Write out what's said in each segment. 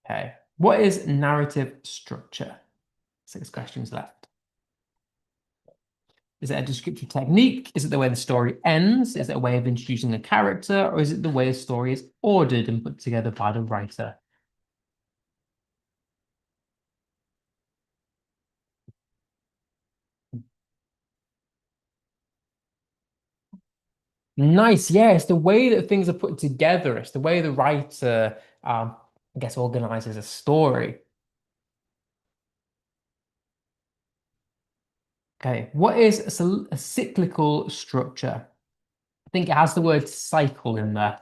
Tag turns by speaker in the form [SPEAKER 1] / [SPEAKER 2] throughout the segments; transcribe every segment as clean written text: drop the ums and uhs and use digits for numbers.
[SPEAKER 1] Okay. What is narrative structure? 6 questions left. Is it a descriptive technique? Is it the way the story ends? Is it a way of introducing a character? Or is it the way a story is ordered and put together by the writer? Nice. Yeah, it's the way that things are put together. It's the way the writer, I guess, organizes a story. Okay. What is a cyclical structure? I think it has the word cycle in there.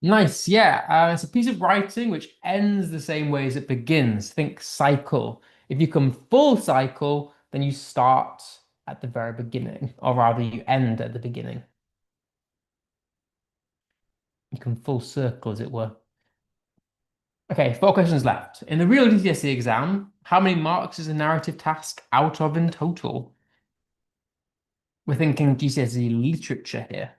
[SPEAKER 1] Nice, yeah. It's a piece of writing which ends the same way as it begins. Think cycle. If you come full cycle, then you start at the very beginning, or rather, you end at the beginning. You come full circle, as it were. Okay, 4 questions left. In the real GCSE exam, how many marks is a narrative task out of in total? We're thinking GCSE literature here,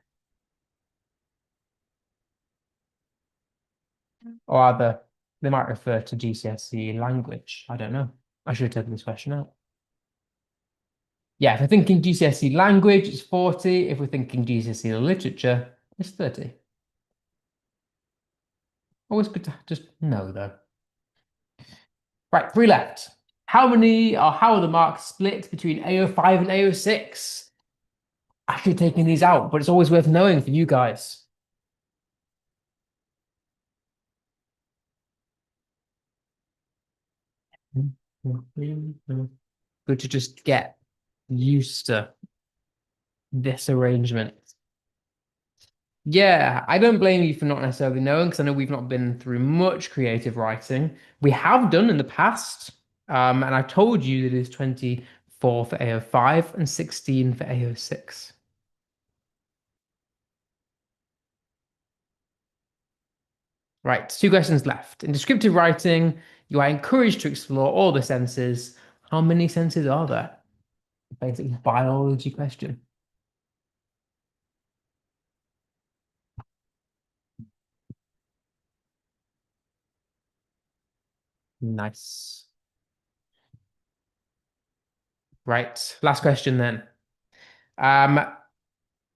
[SPEAKER 1] or other. They might refer to GCSE language. I don't know. I should have taken this question out. Yeah, if we're thinking GCSE language, it's 40. If we're thinking GCSE literature, it's 30. Always good to just know, though. Right, 3 left. How are the marks split between AO5 and AO6? I should have taken these out, but it's always worth knowing for you guys. Good to just get used to this arrangement. Yeah, I don't blame you for not necessarily knowing because I know we've not been through much creative writing. We have done in the past, and I told you that it is 24 for AO5 and 16 for AO6. Right, 2 questions left. In descriptive writing, you are encouraged to explore all the senses. How many senses are there? Basically, biology question. Nice. Right, last question then. Um,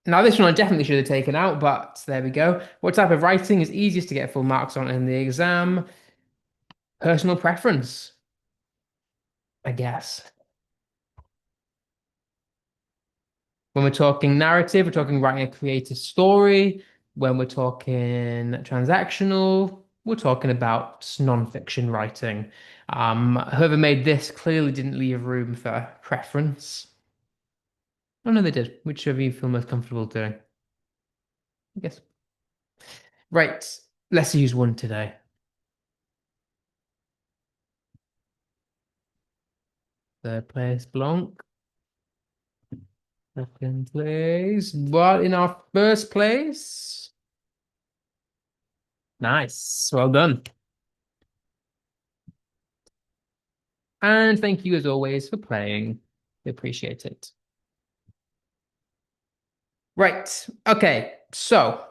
[SPEAKER 1] Now, this one I definitely should have taken out, but there we go. What type of writing is easiest to get full marks on in the exam? Personal preference, I guess. When we're talking narrative, we're talking writing a creative story. When we're talking transactional, we're talking about non-fiction writing. Whoever made this clearly didn't leave room for preference. Oh no, they did. Whichever you feel most comfortable doing, I guess. Right, let's use one today. Third place, Blanc. Second place. But in our first place. Nice. Well done. And thank you as always for playing. We appreciate it. Right. Okay. So,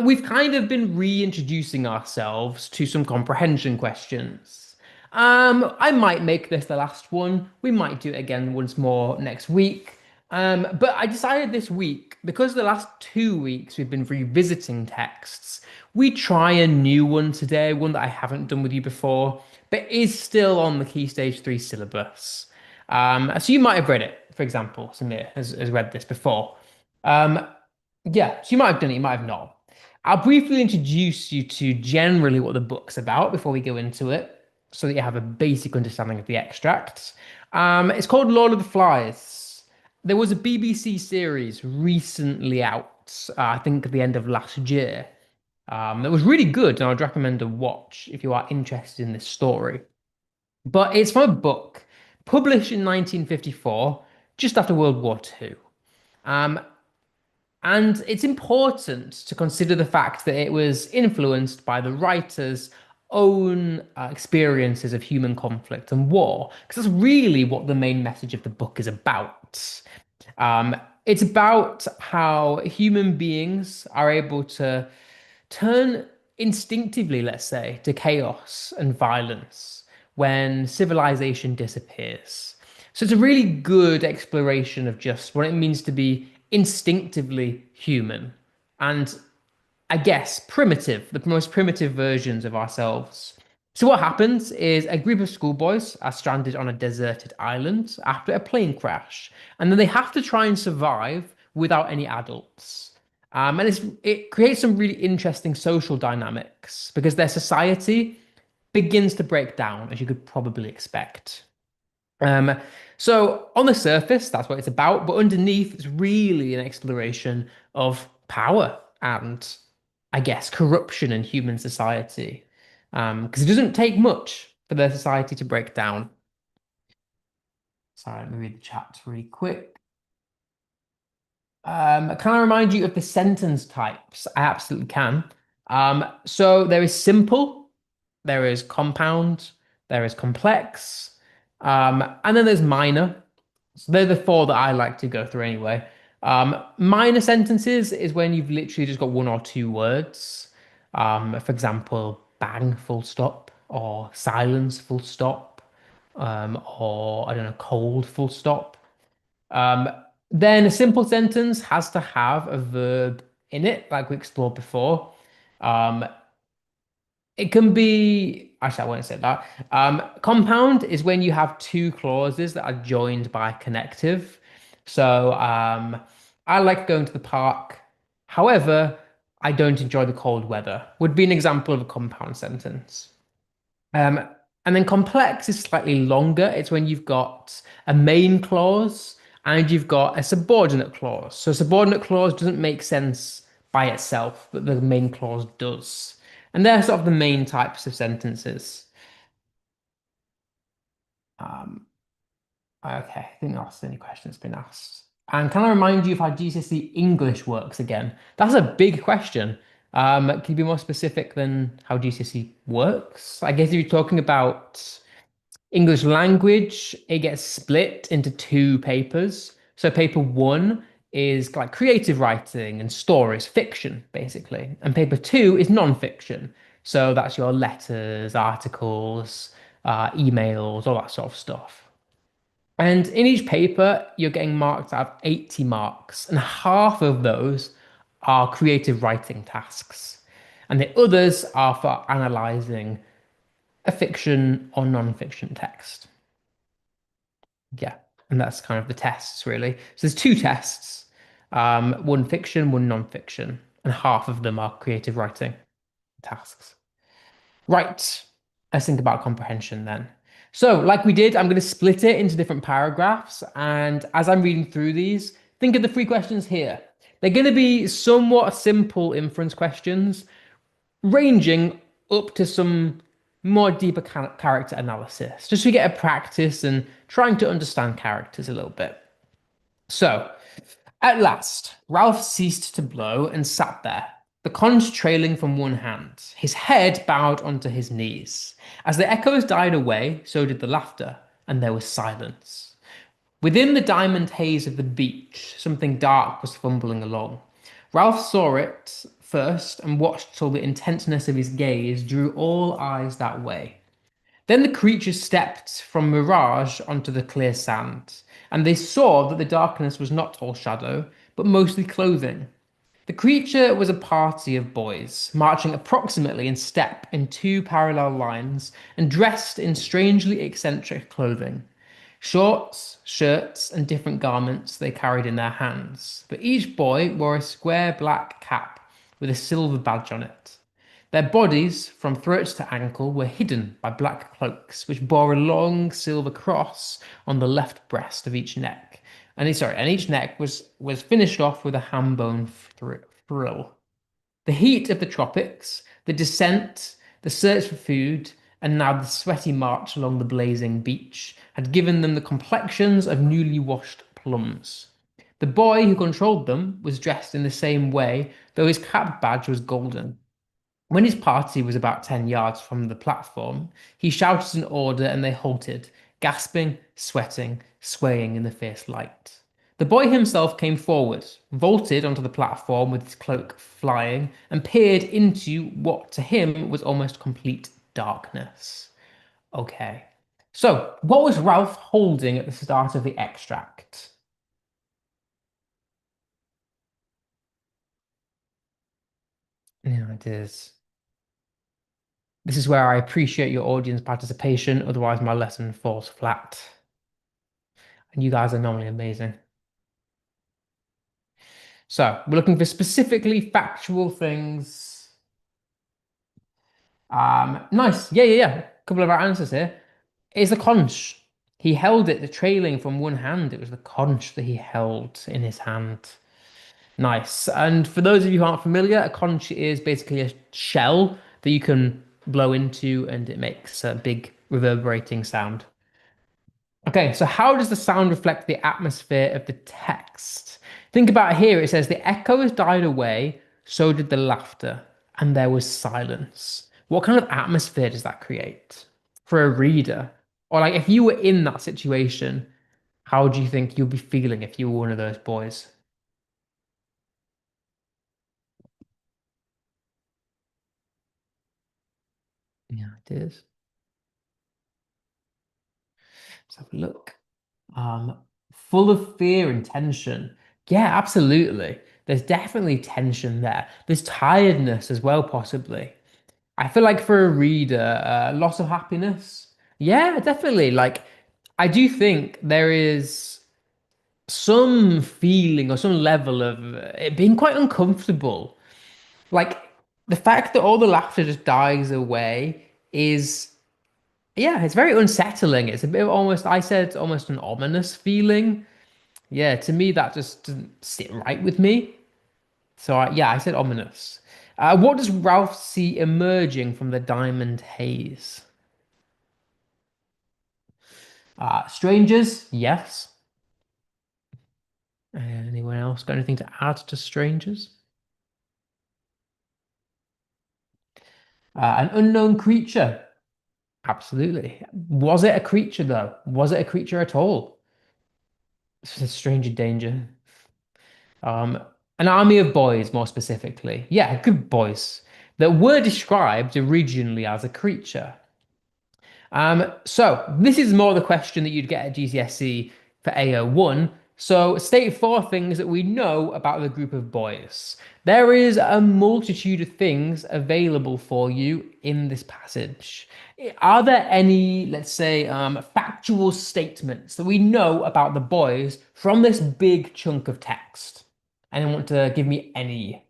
[SPEAKER 1] we've kind of been reintroducing ourselves to some comprehension questions. I might make this the last one. We might do it again once more next week. But I decided this week, because the last 2 weeks we've been revisiting texts, we try a new one today, one that I haven't done with you before, but is still on the Key Stage 3 syllabus. So you might have read it, for example, Samir has read this before. Um, yeah, so you might have done it, you might have not. I'll briefly introduce you to generally what the book's about before we go into it, so that you have a basic understanding of the extracts. It's called Lord of the Flies. There was a BBC series recently out, I think at the end of last year, that was really good, and I'd recommend a watch if you are interested in this story. But it's from a book published in 1954, just after World War II. Um, And it's important to consider the fact that it was influenced by the writer's own experiences of human conflict and war, because that's really what the main message of the book is about. It's about how human beings are able to turn instinctively, let's say, to chaos and violence when civilization disappears. So it's a really good exploration of just what it means to be instinctively human and, I guess, primitive, the most primitive versions of ourselves. So what happens is a group of schoolboys are stranded on a deserted island after a plane crash, and then they have to try and survive without any adults. It creates some really interesting social dynamics because their society begins to break down, as you could probably expect. Um, so on the surface, that's what it's about, but underneath, it's really an exploration of power and, I guess, corruption in human society. Because it doesn't take much for their society to break down. Sorry, let me read the chat really quick. Can I remind you of the sentence types? I absolutely can. So there is simple, there is compound, there is complex, and then there's minor. So they're the four that I like to go through anyway. Minor sentences is when you've literally just got one or two words. For example, bang, full stop, or silence, full stop, or I don't know, cold, full stop. Um, then a simple sentence has to have a verb in it, like we explored before. Um, it can be, actually, I won't say that. Compound is when you have two clauses that are joined by connective. So, I like going to the park. However, I don't enjoy the cold weather, would be an example of a compound sentence. Um, and then complex is slightly longer. It's when you've got a main clause and you've got a subordinate clause. So a subordinate clause doesn't make sense by itself, but the main clause does. And they're sort of the main types of sentences. Um, okay, I think that's the only question that's been asked. And can I remind you of how GCSE English works again? That's a big question. Can you be more specific than how GCSE works? I guess if you're talking about English language, it gets split into two papers. So paper one is like creative writing and stories, fiction, basically. And paper two is non-fiction. So that's your letters, articles, emails, all that sort of stuff. And in each paper, you're getting marked out of 80 marks, and half of those are creative writing tasks. And the others are for analyzing a fiction or non-fiction text. Yeah, and that's kind of the tests really. So there's two tests, one fiction, one non-fiction, and half of them are creative writing tasks. Right, let's think about comprehension then. So, like we did, I'm going to split it into different paragraphs, and as I'm reading through these, think of the three questions here. They're going to be somewhat simple inference questions, ranging up to some more deeper character analysis, just to get a practice and trying to understand characters a little bit. So, at last, Ralph ceased to blow and sat there, the conch trailing from one hand, his head bowed onto his knees. As the echoes died away, so did the laughter, and there was silence. Within the diamond haze of the beach, something dark was fumbling along. Ralph saw it first and watched till the intentness of his gaze drew all eyes that way. Then the creature stepped from mirage onto the clear sand, and they saw that the darkness was not all shadow, but mostly clothing. The creature was a party of boys, marching approximately in step in two parallel lines and dressed in strangely eccentric clothing. Shorts, shirts, and different garments they carried in their hands, but each boy wore a square black cap with a silver badge on it. Their bodies, from throat to ankle, were hidden by black cloaks, which bore a long silver cross on the left breast of each neck. And each neck was finished off with a ham bone frill. The heat of the tropics, the descent, the search for food, and now the sweaty march along the blazing beach had given them the complexions of newly washed plums. The boy who controlled them was dressed in the same way, though his cap badge was golden. When his party was about 10 yards from the platform, he shouted an order and they halted, gasping, sweating, swaying in the fierce light. The boy himself came forward, vaulted onto the platform with his cloak flying, and peered into what to him was almost complete darkness. Okay. So, what was Ralph holding at the start of the extract? Yeah, it is. This is where I appreciate your audience participation, otherwise my lesson falls flat. And you guys are normally amazing. So we're looking for specifically factual things. Nice. Yeah. Couple of our answers here. It's the conch. He held it, the trailing from one hand. It was the conch that he held in his hand. Nice. And for those of you who aren't familiar, a conch is basically a shell that you can blow into and it makes a big reverberating sound. Okay, so how does the sound reflect the atmosphere of the text? Think about here, it says the echoes died away, so did the laughter, and there was silence. What kind of atmosphere does that create for a reader? Or like if you were in that situation, how do you think you'd be feeling if you were one of those boys? Yeah, it is. Let's have a look. Um, Full of fear and tension. Yeah, absolutely. There's definitely tension there. There's tiredness as well, possibly. I feel like for a reader, loss of happiness. Yeah, definitely. Like, I do think there is some feeling or some level of it being quite uncomfortable. Like, the fact that all the laughter just dies away is, yeah, it's very unsettling. It's a bit of almost, I said, almost an ominous feeling. Yeah, to me, that just doesn't sit right with me. So, yeah, I said ominous. What does Ralph see emerging from the diamond haze? Strangers, yes. Anyone else got anything to add to strangers? An unknown creature, absolutely. Was it a creature though? Was it a creature at all? It's a stranger danger. Um, an army of boys, more specifically. Yeah, good boys that were described originally as a creature. So this is more the question that you'd get at GCSE for AO1. So state four things that we know about the group of boys. There is a multitude of things available for you in this passage. Are there any, let's say, factual statements that we know about the boys from this big chunk of text? Anyone want to give me any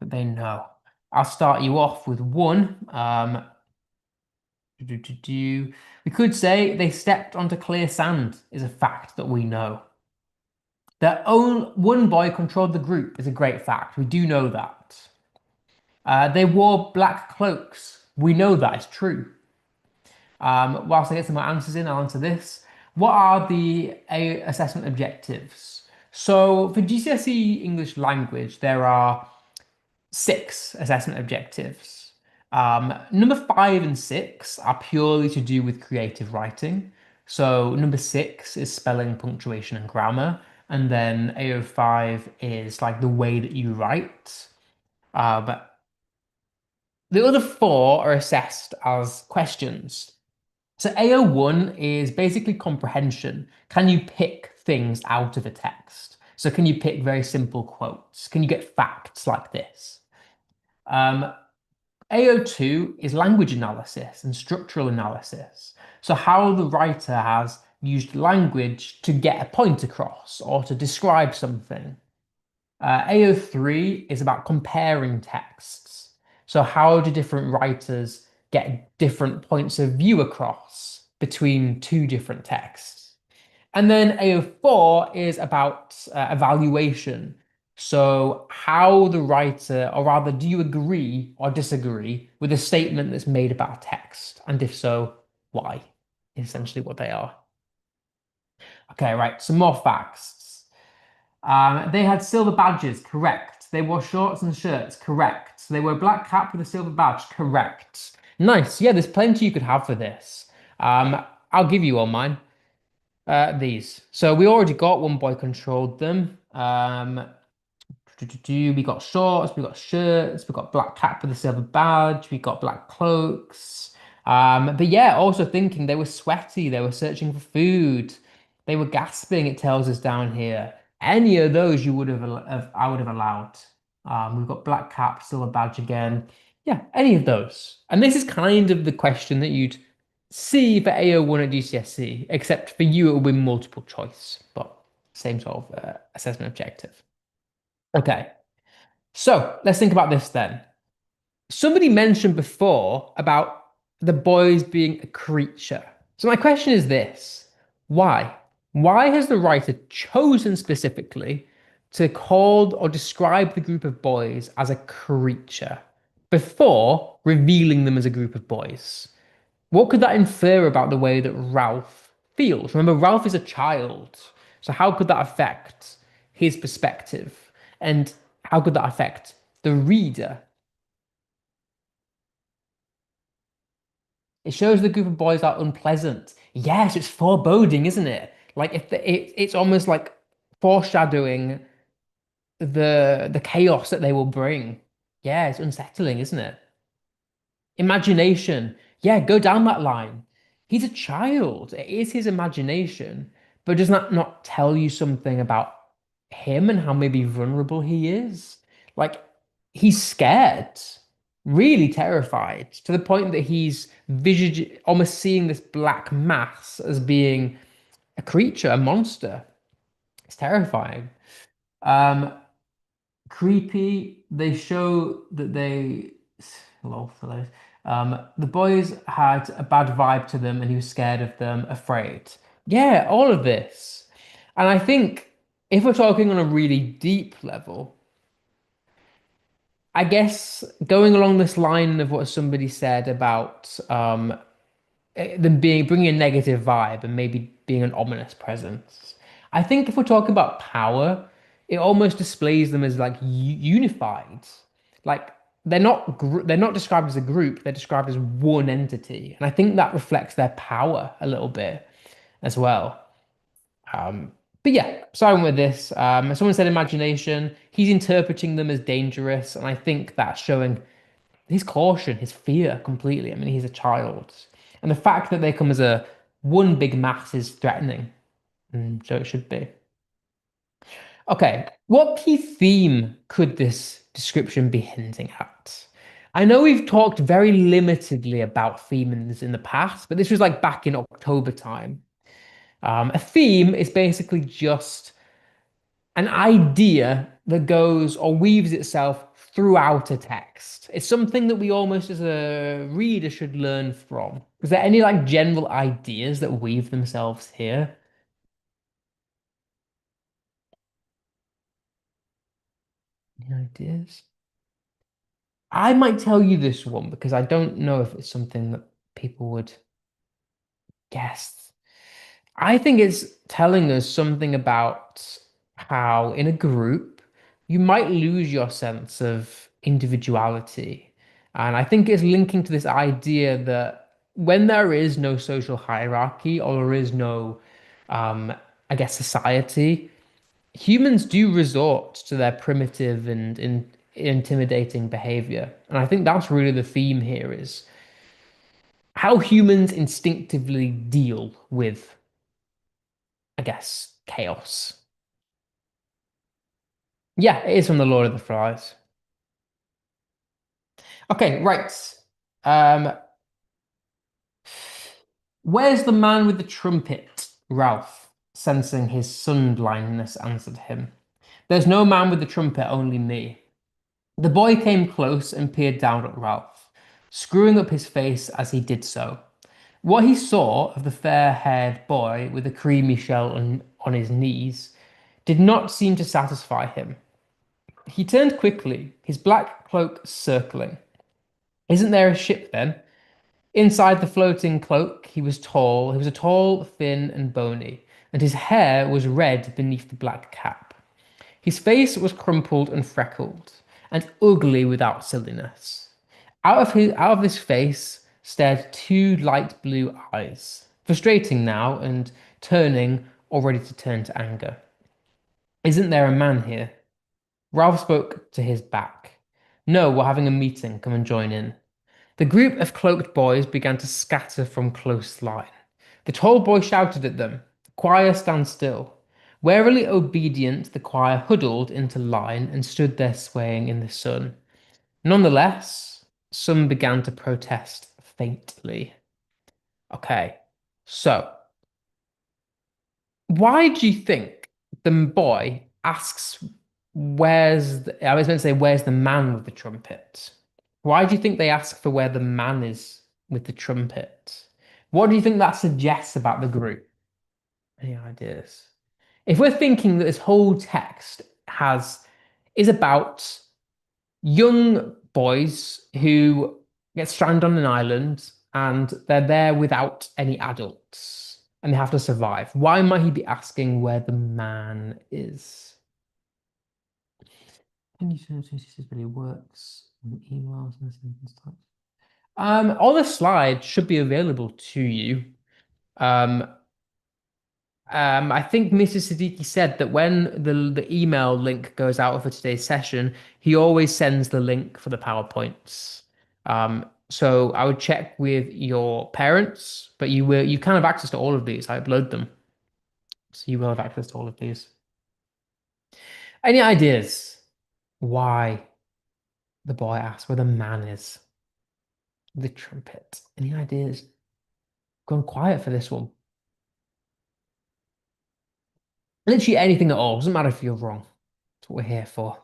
[SPEAKER 1] that they know? I'll start you off with one. We could say they stepped onto clear sand is a fact that we know. Their own one boy controlled the group is a great fact. We do know that. They wore black cloaks. We know that is true. Whilst I get some more answers in, I'll answer this. What are the assessment objectives? So for GCSE English language, there are six assessment objectives. Number five and six are purely to do with creative writing. So number six is spelling, punctuation, and grammar. And then AO5 is like the way that you write. But the other four are assessed as questions. So AO1 is basically comprehension. Can you pick things out of a text? So can you pick very simple quotes? Can you get facts like this? Um, AO2 is language analysis and structural analysis. So, how the writer has used language to get a point across or to describe something. AO3 is about comparing texts. So, how do different writers get different points of view across between two different texts? And then AO4 is about evaluation. So, how the writer, or rather, do you agree or disagree with a statement that's made about a text? And if so, why? is essentially what they are. Okay, right. Some more facts. They had silver badges, correct. They wore shorts and shirts, correct. They wore a black cap with a silver badge, correct. Nice. Yeah, there's plenty you could have for this. I'll give you all mine. These. So we already got one boy controlled them. We got shorts, we got shirts, we got black cap with a silver badge, we got black cloaks. But yeah, also thinking they were sweaty, they were searching for food, they were gasping, it tells us down here. Any of those you would I would have allowed. We've got black cap, silver badge again. Yeah, any of those. And this is kind of the question that you'd see for AO1 at GCSE, except for you it would be multiple choice, but same sort of assessment objective. Okay, so let's think about this then. Somebody mentioned before about the boys being a creature. So my question is this: why? Why has the writer chosen specifically to call or describe the group of boys as a creature before revealing them as a group of boys? What could that infer about the way that Ralph feels? Remember, Ralph is a child. So how could that affect his perspective? And how could that affect the reader? It shows the group of boys are unpleasant. Yes, it's foreboding, isn't it? Like it's almost like foreshadowing the chaos that they will bring. Yeah, it's unsettling, isn't it? Imagination. Yeah, go down that line. He's a child. It is his imagination. But does that not tell you something about him and how maybe vulnerable he is? Like, he's scared, really terrified, to the point that he's almost seeing this black mass as being a creature, a monster. It's terrifying. Um, Creepy. They show that they, lol, for those. The boys had a bad vibe to them, and he was scared of them, afraid. Yeah, all of this, and I think if we're talking on a really deep level, I guess going along this line of what somebody said about them being bringing a negative vibe and maybe being an ominous presence. I think if we're talking about power, it almost displays them as like unified. Like they're not described as a group, they're described as one entity. And I think that reflects their power a little bit as well. But yeah, starting with this, someone said imagination. He's interpreting them as dangerous, and I think that's showing his caution, his fear completely. I mean, he's a child. And the fact that they come as a one big mass is threatening. So it should be. Okay, what key theme could this description be hinting at? I know we've talked very limitedly about themes in the past, but this was like back in October time. A theme is basically just an idea that goes or weaves itself throughout a text. It's something that we almost as a reader should learn from. Is there any like general ideas that weave themselves here? Any ideas? I might tell you this one because I don't know if it's something that people would guess. I think it's telling us something about how in a group you might lose your sense of individuality. And I think it's linking to this idea that when there is no social hierarchy or there is no, um, I guess, society, humans do resort to their primitive and intimidating behavior. And I think that's really the theme here is how humans instinctively deal with, I guess, chaos. Yeah, it is from the Lord of the Flies. Okay, right. Um, where's the man with the trumpet? Ralph, sensing his sun blindness, answered him. There's no man with the trumpet, only me. The boy came close and peered down at Ralph, screwing up his face as he did so. What he saw of the fair-haired boy with the creamy shell on his knees did not seem to satisfy him. He turned quickly, his black cloak circling. Isn't there a ship then? Inside the floating cloak, he was tall. He was a tall, thin, and bony, and his hair was red beneath the black cap. His face was crumpled and freckled, and ugly without silliness. Out of this face stared two light blue eyes, frustrating now and turning or ready to turn to anger. Isn't there a man here? Ralph spoke to his back. No, we're having a meeting. Come and join in. The group of cloaked boys began to scatter from close line. The tall boy shouted at them, "Choir, stand still." Warily obedient, the choir huddled into line and stood there swaying in the sun. Nonetheless, some began to protest faintly. Okay, so why do you think the boy asks, I was meant to say, where's the man with the trumpet? Why do you think they ask for where the man is with the trumpet? What do you think that suggests about the group? Any ideas? If we're thinking that this whole text is about young boys who get stranded on an island and they're there without any adults and they have to survive. Why might he be asking where the man is? Can you show this really works on emails and stuff? On the slide should be available to you. Um, I think Mr. Siddiqui said that when the email link goes out for today's session, he always sends the link for the PowerPoints. So I would check with your parents, but you can have access to all of these. I upload them, so you will have access to all of these. Any ideas why the boy asked where the man is? The trumpet. Any ideas? Gone quiet for this one. Literally anything at all. Doesn't matter if you're wrong. That's what we're here for.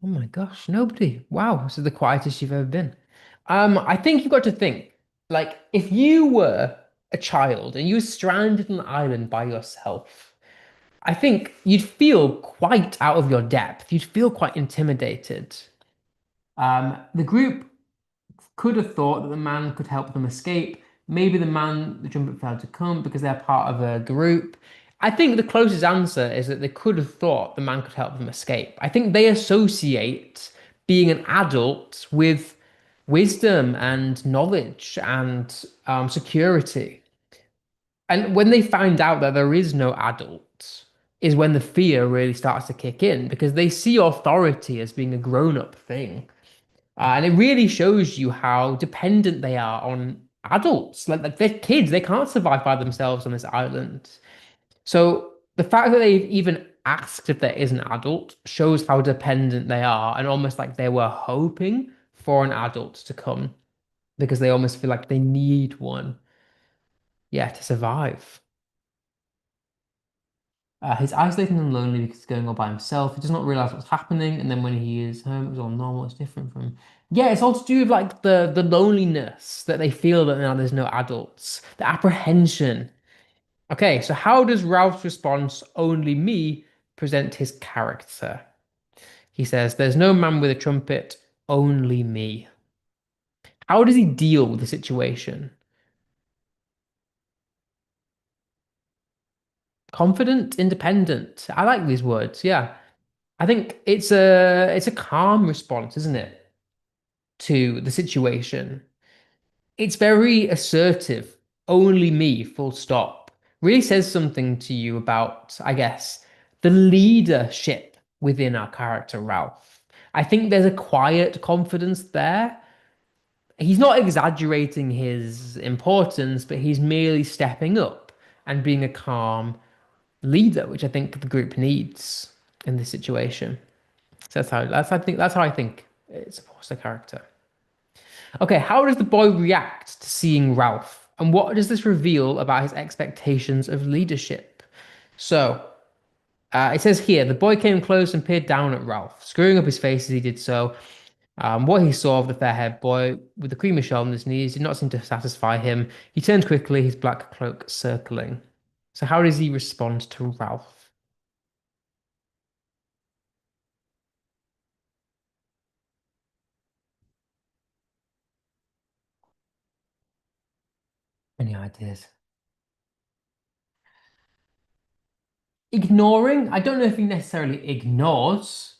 [SPEAKER 1] Oh my gosh, nobody. Wow, this is the quietest you've ever been. I think you've got to think, like, if you were a child and you were stranded on an island by yourself, I think you'd feel quite out of your depth. You'd feel quite intimidated. The group could have thought that the man could help them escape. Maybe the trumpet failed to come because they're part of a group. I think the closest answer is that they could have thought the man could help them escape. I think they associate being an adult with wisdom and knowledge and security. And when they find out that there is no adult, is when the fear really starts to kick in because they see authority as being a grown-up thing. And it really shows you how dependent they are on adults. Like they're kids, they can't survive by themselves on this island. So the fact that they've even asked if there is an adult shows how dependent they are, and almost like they were hoping for an adult to come because they almost feel like they need one, yeah, to survive. He's isolated and lonely because he's going all by himself. He does not realize what's happening, and then when he is home, it's all normal. It's different from. Yeah, it's all to do with like the loneliness that they feel that now there's no adults, the apprehension. Okay, so how does Ralph's response, "Only me," present his character? He says, "There's no man with a trumpet, only me." How does he deal with the situation? Confident, independent. I like these words. Yeah. I think it's a calm response, isn't it, to the situation. It's very assertive. Only me, full stop. Really says something to you about, I guess, the leadership within our character, Ralph. I think there's a quiet confidence there. He's not exaggerating his importance, but he's merely stepping up and being a calm leader, which I think the group needs in this situation. So that's how I think it supports the character. Okay, how does the boy react to seeing Ralph? And what does this reveal about his expectations of leadership? So, it says here, the boy came close and peered down at Ralph, screwing up his face as he did so. What he saw of the fair-haired boy with the creamy shell on his knees did not seem to satisfy him. He turned quickly, his black cloak circling. So how does he respond to Ralph? Any ideas? Ignoring, I don't know if he necessarily ignores.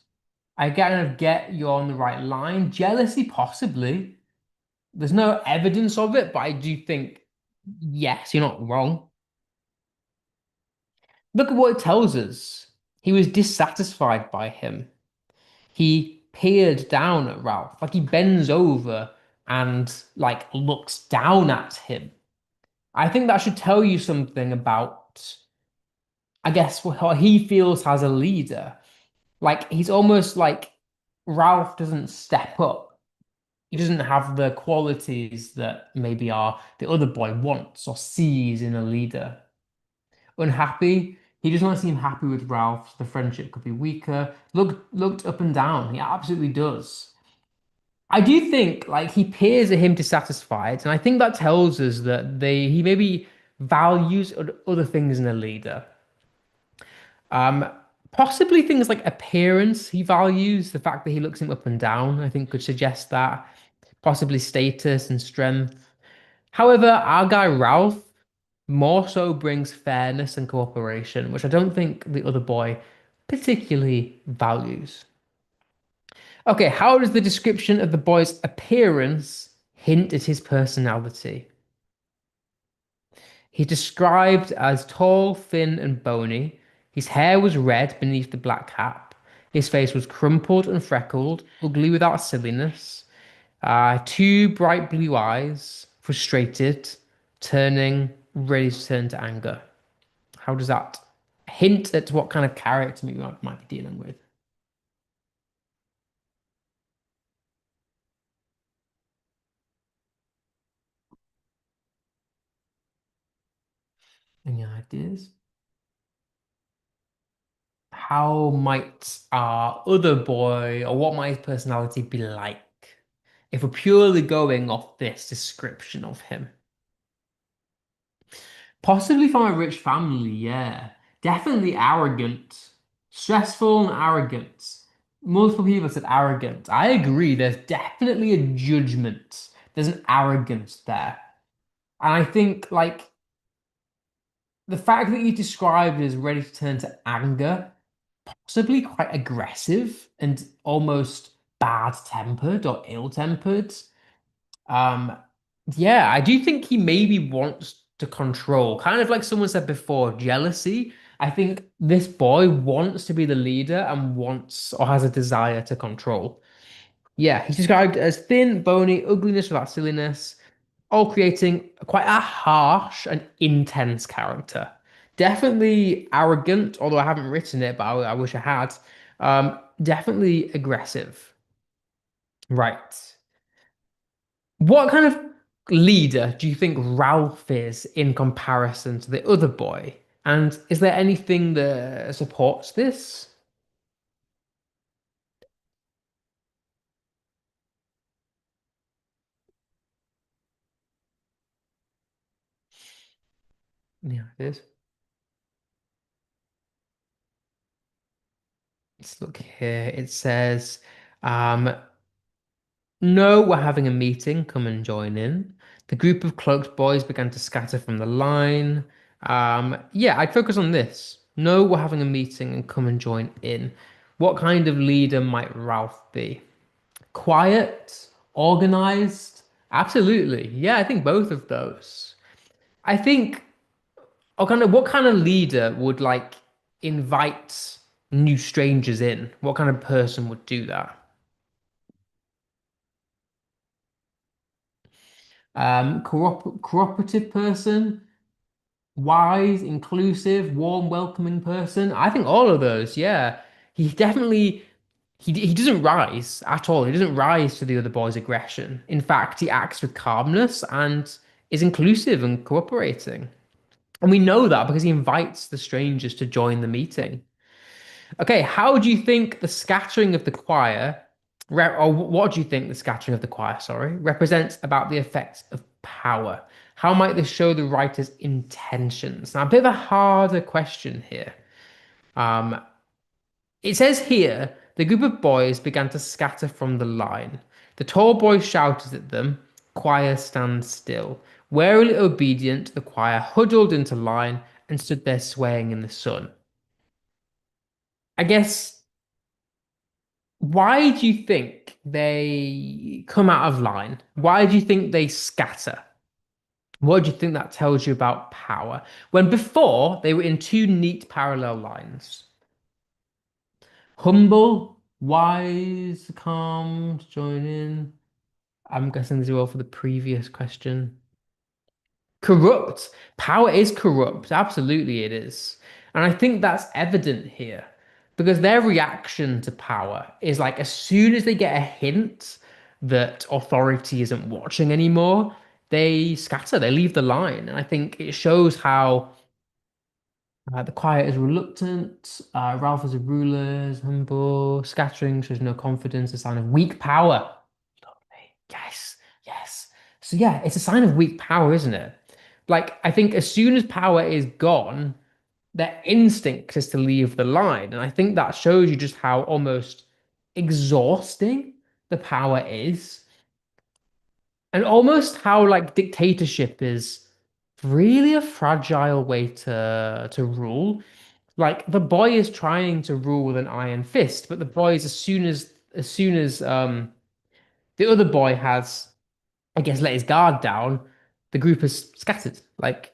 [SPEAKER 1] I kind of get you're on the right line. Jealousy, possibly. There's no evidence of it, but I do think, yes, you're not wrong. Look at what it tells us. He was dissatisfied by him. He peered down at Ralph, like he bends over and like looks down at him. I think that should tell you something about, I guess, what he feels as a leader. Like he's almost like Ralph doesn't step up. He doesn't have the qualities that maybe are the other boy wants or sees in a leader. Unhappy, he does not seem happy with Ralph. So the friendship could be weaker. Looked up and down. He absolutely does. I do think like he peers at him dissatisfied, and I think that tells us that he maybe values other things in a leader. Um, Possibly things like appearance he values. The fact that he looks him up and down, I think, could suggest that. Possibly status and strength. However, our guy Ralph more so brings fairness and cooperation, which I don't think the other boy particularly values. Okay, how does the description of the boy's appearance hint at his personality? He's described as tall, thin, and bony. His hair was red beneath the black cap. His face was crumpled and freckled, ugly without silliness. Two bright blue eyes, frustrated, turning, ready to turn to anger. How does that hint at what kind of character we might be dealing with? Any ideas? How might our other boy, or what might his personality be like if we're purely going off this description of him? Possibly from a rich family, yeah. Definitely arrogant. Stressful and arrogant. Multiple people said arrogant. I agree, there's definitely a judgment. There's an arrogance there. And I think, like, the fact that you described as ready to turn to anger, possibly quite aggressive and almost bad-tempered or ill-tempered. Um, yeah, I do think he maybe wants to control, kind of like someone said before, jealousy. I think this boy wants to be the leader and wants or has a desire to control. Yeah, he's described as thin, bony, ugliness without silliness, all creating quite a harsh and intense character. Definitely arrogant, although I haven't written it, but I wish I had. Definitely aggressive. Right. What kind of leader do you think Ralph is in comparison to the other boy? And is there anything that supports this? Yeah, it is. Let's look here. It says, um, no, we're having a meeting. Come and join in. The group of cloaked boys began to scatter from the line. Yeah, I'd focus on this. No, we're having a meeting and come and join in. What kind of leader might Ralph be? Quiet, organized? Absolutely. Yeah, I think both of those. I think, what kind of leader would like invite new strangers in? What kind of person would do that? Cooperative person, wise, inclusive, warm, welcoming person. I think all of those, yeah. He definitely he doesn't rise at all. He doesn't rise to the other boy's aggression. In fact, he acts with calmness and is inclusive and cooperating. And we know that because he invites the strangers to join the meeting. Okay, how do you think the scattering of the choir, or what do you think the scattering of the choir, sorry, represents about the effects of power? How might this show the writer's intentions? Now, a bit of a harder question here. Um, it says here, the group of boys began to scatter from the line. The tall boy shouted at them, choir stand still. Warily obedient, the choir huddled into line and stood there swaying in the sun. I guess, why do you think they come out of line? Why do you think they scatter? What do you think that tells you about power? When before they were in two neat parallel lines. Humble, wise, calm, join in. I'm guessing as well for the previous question. Corrupt. Power is corrupt. Absolutely, it is. And I think that's evident here because their reaction to power is like as soon as they get a hint that authority isn't watching anymore, they scatter, they leave the line. And I think it shows how the quiet is reluctant, Ralph is a ruler, is humble, scattering shows no confidence, a sign of weak power. Lovely. Yes, yes. So yeah, it's a sign of weak power, isn't it? Like, I think as soon as power is gone, their instinct is to leave the line. And I think that shows you just how almost exhausting the power is. And almost how like dictatorship is really a fragile way to rule. Like the boy is trying to rule with an iron fist, but the boy is as soon as the other boy has, I guess, let his guard down, the group is scattered. Like,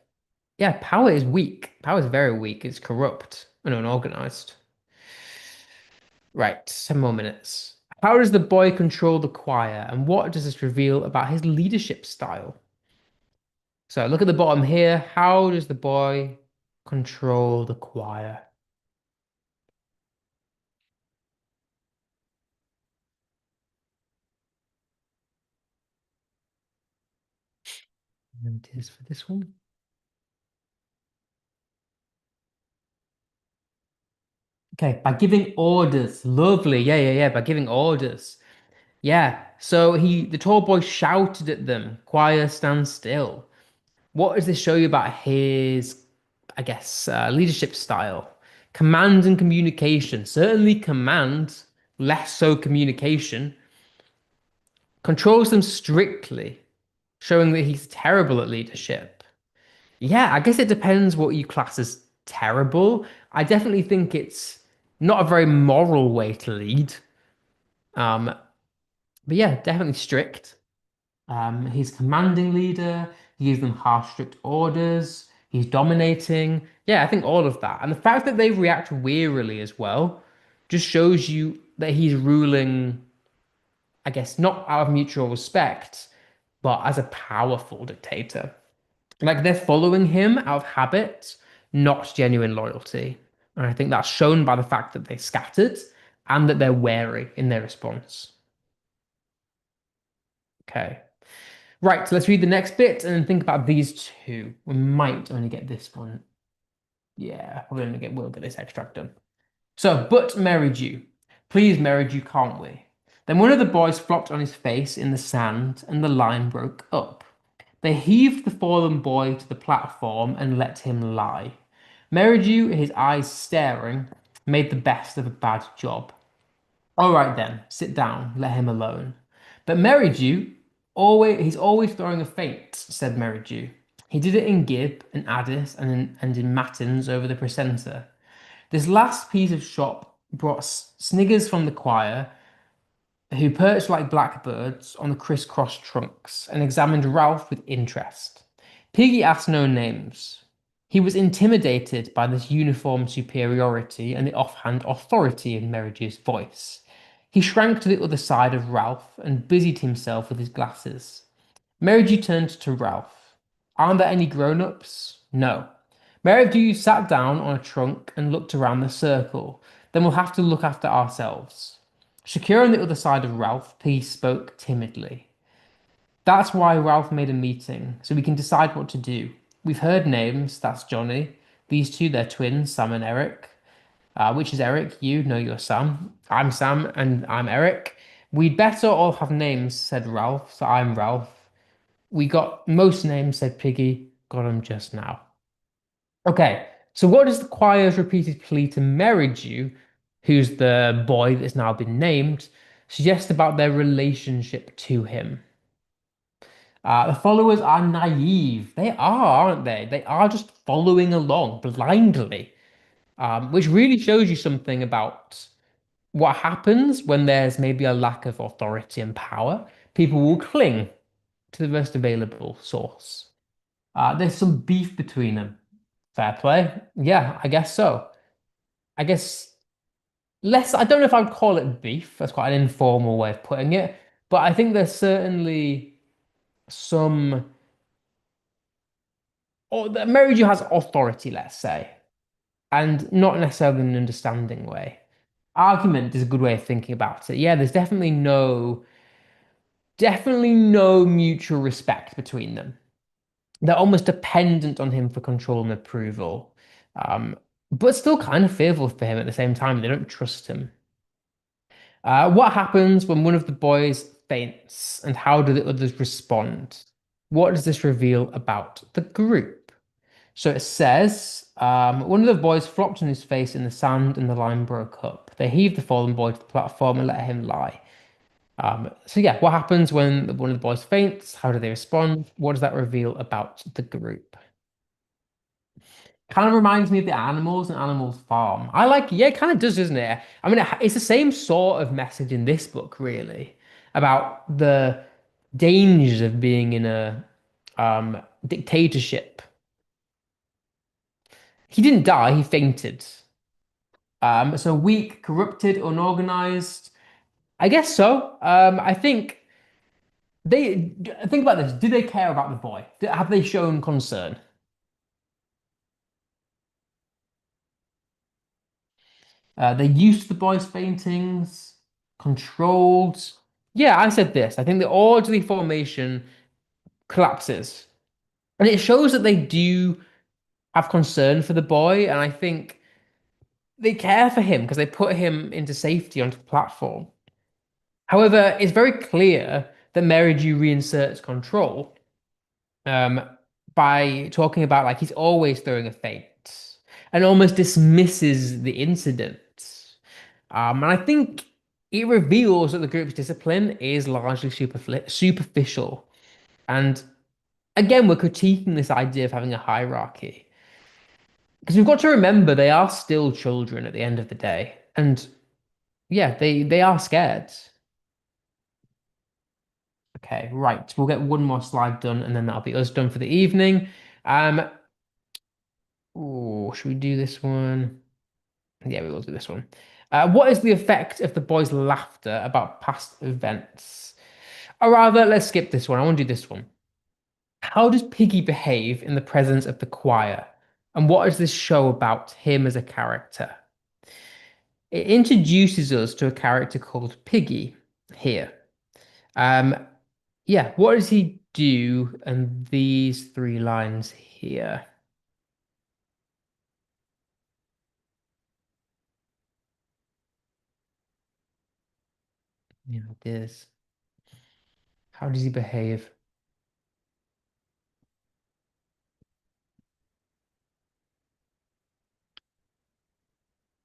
[SPEAKER 1] yeah, power is weak. Power is very weak. It's corrupt and unorganized. Right, 10 more minutes. How does the boy control the choir, and what does this reveal about his leadership style? So look at the bottom here. How does the boy control the choir? And it is for this one. Okay, by giving orders. Lovely. Yeah, yeah, yeah. By giving orders. Yeah. So the tall boy shouted at them, choir, stand still. What does this show you about his, I guess, leadership style? Command and communication. Certainly command, less so communication. Controls them strictly, showing that he's terrible at leadership. Yeah, I guess it depends what you class as terrible. I definitely think it's not a very moral way to lead. Um, but yeah, definitely strict. He's a commanding leader. He gives them harsh, strict orders. He's dominating. Yeah, I think all of that. And the fact that they react wearily as well just shows you that he's ruling, I guess, not out of mutual respect, but as a powerful dictator. Like they're following him out of habit, not genuine loyalty. And I think that's shown by the fact that they scattered and that they're wary in their response. Okay. Right, so let's read the next bit and then think about these two. We might only get this one. Yeah, we'll get this extract done. So, but Merridew. Please, Merridew, can't we? Then one of the boys flopped on his face in the sand and the line broke up. They heaved the fallen boy to the platform and let him lie. Merridew, his eyes staring, made the best of a bad job. All right then, sit down, let him alone. But Merridew, he's always throwing a feint, said Merridew. He did it in Gib and Addis and in Matins over the precentor. This last piece of shop brought sniggers from the choir, who perched like blackbirds on the crisscross trunks and examined Ralph with interest. Piggy asked no names. He was intimidated by this uniform superiority and the offhand authority in Merridew's voice. He shrank to the other side of Ralph and busied himself with his glasses. Merridew turned to Ralph. Aren't there any grown-ups? No. Merridew sat down on a trunk and looked around the circle. Then we'll have to look after ourselves. Secure on the other side of Ralph, P spoke timidly. That's why Ralph made a meeting, so we can decide what to do. We've heard names, that's Johnny. These two, they're twins, Sam and Eric. Which is Eric? You know you're Sam. I'm Sam and I'm Eric. We'd better all have names, said Ralph, so I'm Ralph. We got most names, said Piggy. Got 'em just now. Okay, so what does the choir's repeated plea to Merridew, who's the boy that's now been named, suggest about their relationship to him? The followers are naive. They are, aren't they? They are just following along blindly, which really shows you something about what happens when there's maybe a lack of authority and power. People will cling to the most available source. There's some beef between them. Fair play. Yeah, I guess so. I guess less, I don't know if I would call it beef. That's quite an informal way of putting it. But I think there's certainly some, or that Meriju has authority, let's say, and not necessarily in an understanding way. Argument is a good way of thinking about it. Yeah, there's definitely no mutual respect between them. They're almost dependent on him for control and approval, but still kind of fearful for him at the same time. They don't trust him. What happens when one of the boys faints, and how do the others respond? What does this reveal about the group? So it says, one of the boys flopped on his face in the sand and the line broke up. They heaved the fallen boy to the platform and let him lie. So yeah, what happens when one of the boys faints? How do they respond? What does that reveal about the group? Kind of reminds me of the animals and Animals Farm. I like, yeah, it kind of does, doesn't it? I mean, it's the same sort of message in this book, really, about the dangers of being in a dictatorship. He didn't die, he fainted. So weak, corrupted, unorganized. I guess so. I think they think about this. Do they care about the boy? Have they shown concern? They're used to the boys' faintings, controlled. Yeah, I said this. I think the orderly formation collapses. And it shows that they do have concern for the boy. And I think they care for him because they put him into safety onto the platform. However, it's very clear that Mary Ju reinserts control um, by talking about like he's always throwing a feint and almost dismisses the incident. And I think it reveals that the group's discipline is largely superficial. And again, we're critiquing this idea of having a hierarchy. Because we've got to remember they are still children at the end of the day. And yeah, they are scared. Okay, right. We'll get one more slide done and then that'll be us done for the evening. Um, should we do this one? Yeah, we will do this one. What is the effect of the boys' laughter about past events? Or rather, let's skip this one. I want to do this one. How does Piggy behave in the presence of the choir? And what is this show about him as a character? It introduces us to a character called Piggy here. Um, yeah, what does he do? And these three lines here. Yeah, it is. How does he behave?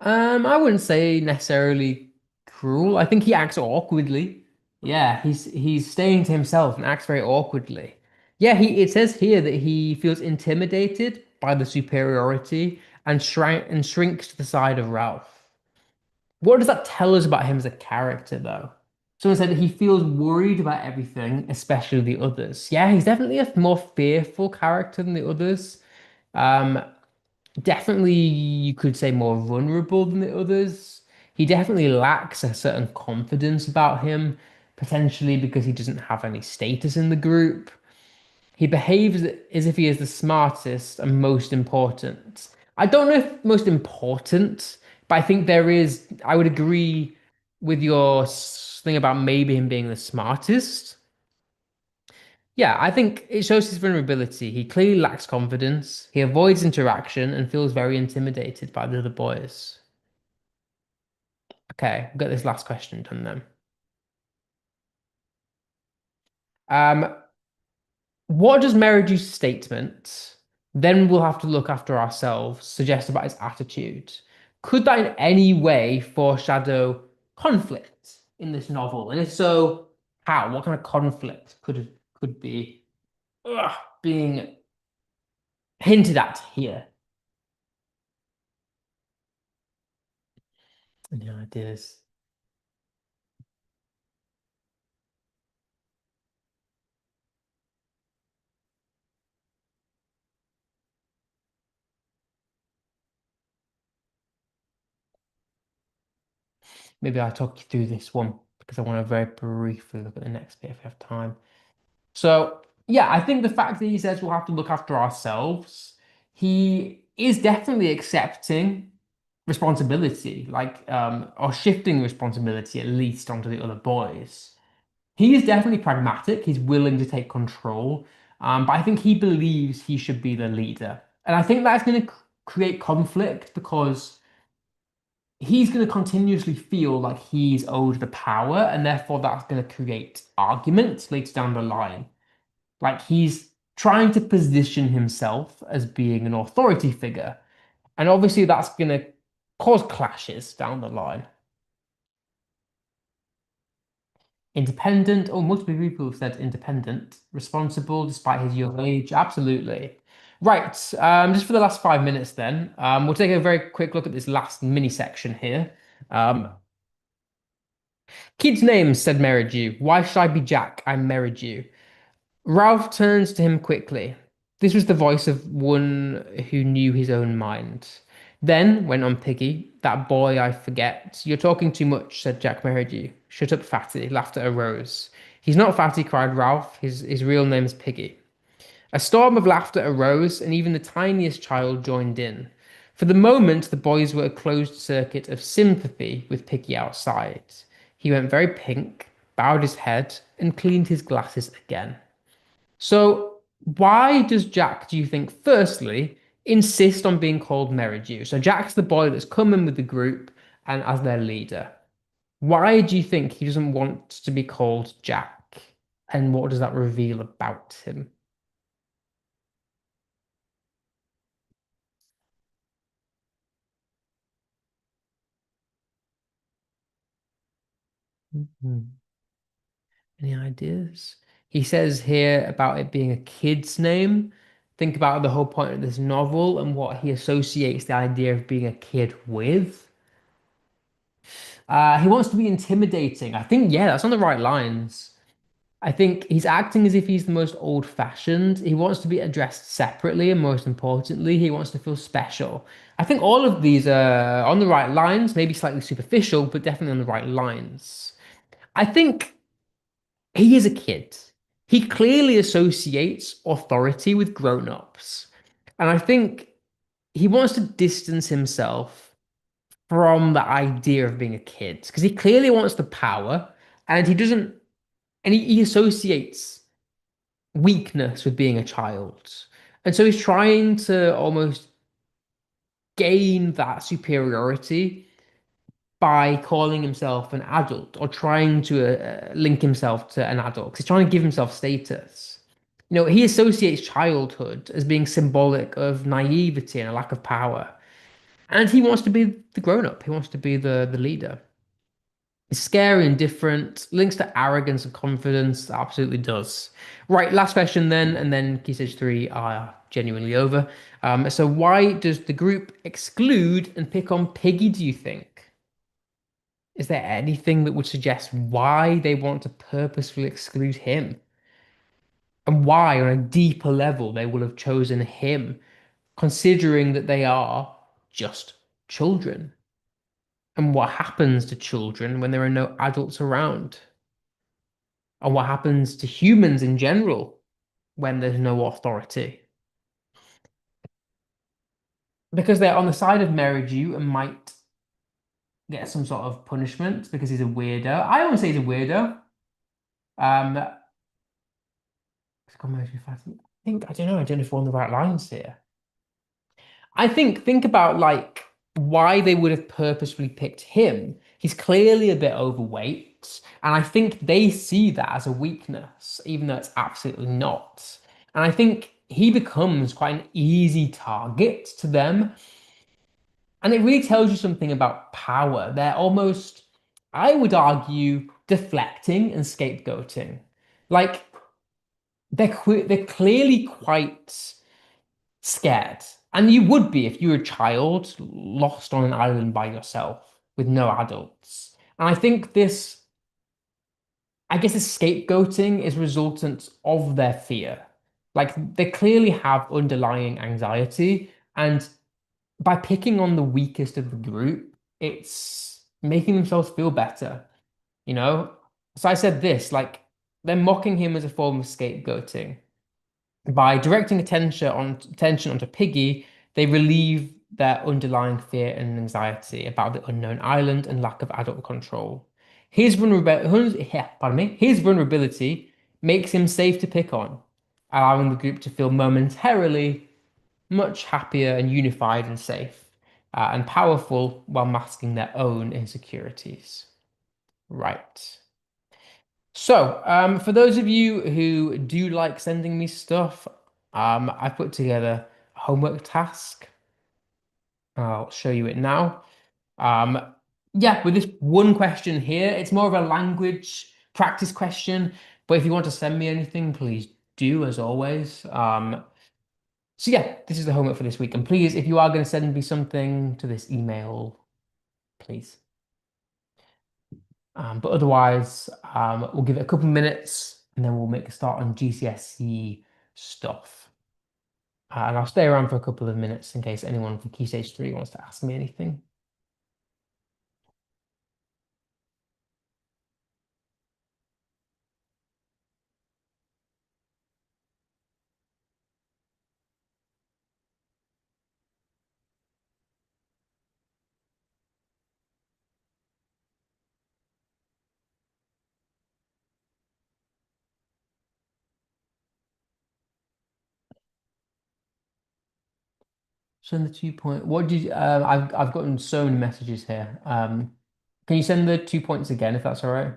[SPEAKER 1] I wouldn't say necessarily cruel. I think he acts awkwardly. Yeah, he's staying to himself and acts very awkwardly. Yeah, he it says here that he feels intimidated by the superiority and shrinks to the side of Ralph. What does that tell us about him as a character, though? Someone said that he feels worried about everything, especially the others. Yeah, he's definitely a more fearful character than the others. Um, Definitely, you could say more vulnerable than the others. He definitely lacks a certain confidence about him, potentially because he doesn't have any status in the group. He behaves as if he is the smartest and most important. I don't know if most important, but I think there is, I would agree with your thing about maybe him being the smartest. Yeah, I think it shows his vulnerability. He clearly lacks confidence. He avoids interaction and feels very intimidated by the other boys. Okay, we'll get this last question done then. Um, what does Meridu's statement, then we'll have to look after ourselves, suggest about his attitude? Could that in any way foreshadow conflict in this novel? And if so, how? What kind of conflict could be? being hinted at here. Any ideas? Maybe I'll talk you through this one because I want to very briefly look at the next bit if we have time. So, yeah, I think the fact that he says we'll have to look after ourselves, he is definitely accepting responsibility, or shifting responsibility at least onto the other boys. He is definitely pragmatic. He's willing to take control. But I think he believes he should be the leader. And I think that's going to create conflict because he's going to continuously feel like he's owed the power, and therefore that's going to create arguments later down the line. Like he's trying to position himself as being an authority figure. And obviously that's going to cause clashes down the line. Independent, or multiple people have said independent, responsible despite his young age. Absolutely. Right. Just for the last 5 minutes, then, we'll take a very quick look at this last mini section here. Um, Kid's name, said Merridew. Why should I be Jack? I'm Merridew. Ralph turns to him quickly. This was the voice of one who knew his own mind. Then, went on Piggy, that boy I forget. You're talking too much, said Jack Merridew. Shut up, Fatty. Laughter arose. He's not Fatty, cried Ralph. His real name's Piggy. A storm of laughter arose, and even the tiniest child joined in. For the moment, the boys were a closed circuit of sympathy with Piggy outside. He went very pink, bowed his head, and cleaned his glasses again. So, why does Jack, do you think, firstly, insist on being called Merridew? So, Jack's the boy that's come in with the group and as their leader. Why do you think he doesn't want to be called Jack? And what does that reveal about him? Mhm. Any ideas? He says here about it being a kid's name. Think about the whole point of this novel and what he associates the idea of being a kid with. He wants to be intimidating. I think, yeah, that's on the right lines. I think he's acting as if he's the most old-fashioned. He wants to be addressed separately, and most importantly, he wants to feel special. I think all of these are on the right lines, maybe slightly superficial, but definitely on the right lines. I think he is a kid. He clearly associates authority with grown-ups. And I think he wants to distance himself from the idea of being a kid because he clearly wants the power and he doesn't, and he associates weakness with being a child. And so he's trying to almost gain that superiority by calling himself an adult or trying to link himself to an adult because he's trying to give himself status. He associates childhood as being symbolic of naivety and a lack of power. And he wants to be the grown up, he wants to be the leader. It's scary and different, links to arrogance and confidence, absolutely does. Right, last question then, and then Key Stage 3 are genuinely over. So why does the group exclude and pick on Piggy, do you think? Is there anything that would suggest why they want to purposefully exclude him? And why, on a deeper level, they will have chosen him, considering that they are just children? And what happens to children when there are no adults around? And what happens to humans in general when there's no authority? Because they're on the side of Merridew and might get some sort of punishment because he's a weirdo. I wouldn't say he's a weirdo. Um, I think I don't know if we're on the right lines here. Think about like why they would have purposefully picked him. He's clearly a bit overweight, and I think they see that as a weakness, even though it's absolutely not. And I think he becomes quite an easy target to them. And it really tells you something about power. They're almost, I would argue, deflecting and scapegoating. Like they're clearly quite scared. And you would be if you were a child lost on an island by yourself with no adults. And I think I guess, this scapegoating is resultant of their fear. Like they clearly have underlying anxiety, and by picking on the weakest of the group, it's making themselves feel better, you know? So I said this, like they're mocking him as a form of scapegoating. By directing attention onto Piggy, they relieve their underlying fear and anxiety about the unknown island and lack of adult control. His vulnerability makes him safe to pick on, allowing the group to feel momentarily much happier and unified and safe, and powerful while masking their own insecurities. Right. So, for those of you who do like sending me stuff, I put together a homework task. I'll show you it now. Um, yeah, with this one question here, it's more of a language practice question. But if you want to send me anything, please do, as always. So yeah, this is the homework for this week. And please, if you are going to send me something to this email, please. But otherwise, we'll give it a couple of minutes and then we'll make a start on GCSE stuff. And I'll stay around for a couple of minutes in case anyone from Key Stage 3 wants to ask me anything. Send the 2 point. What did you, I've gotten so many messages here. Can you send the 2 points again if that's all right?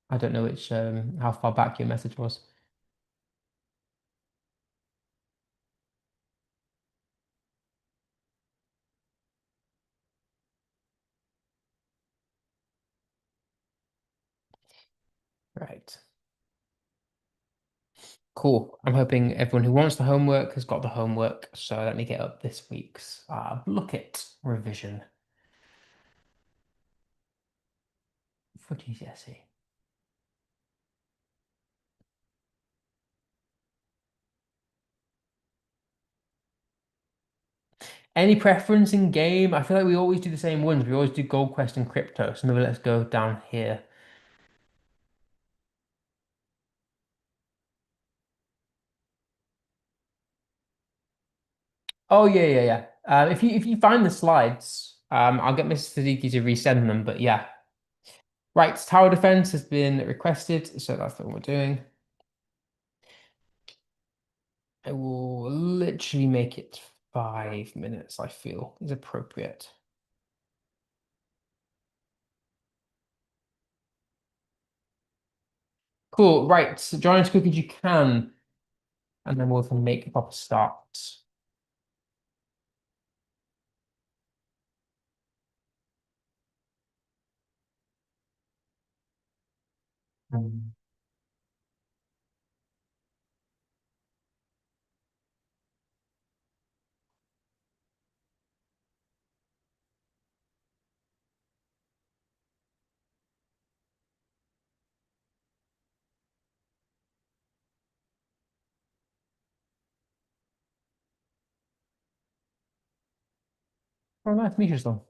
[SPEAKER 1] I don't know which how far back your message was. Right. Cool. I'm hoping everyone who wants the homework has got the homework. So let me get up this week's look at revision for GCSE. Any preference in game? I feel like we always do the same ones. We always do Gold Quest and Crypto. So maybe let's go down here. Oh yeah, yeah, yeah. If you find the slides, I'll get Mr. Siddiqui to resend them. But yeah, right. Tower defense has been requested, so that's what we're doing. I will literally make it 5 minutes. I feel is appropriate. Cool. Right. So join as quick as you can, and then we'll make a proper start. Mm. Oh, nice to meet you, Sloan.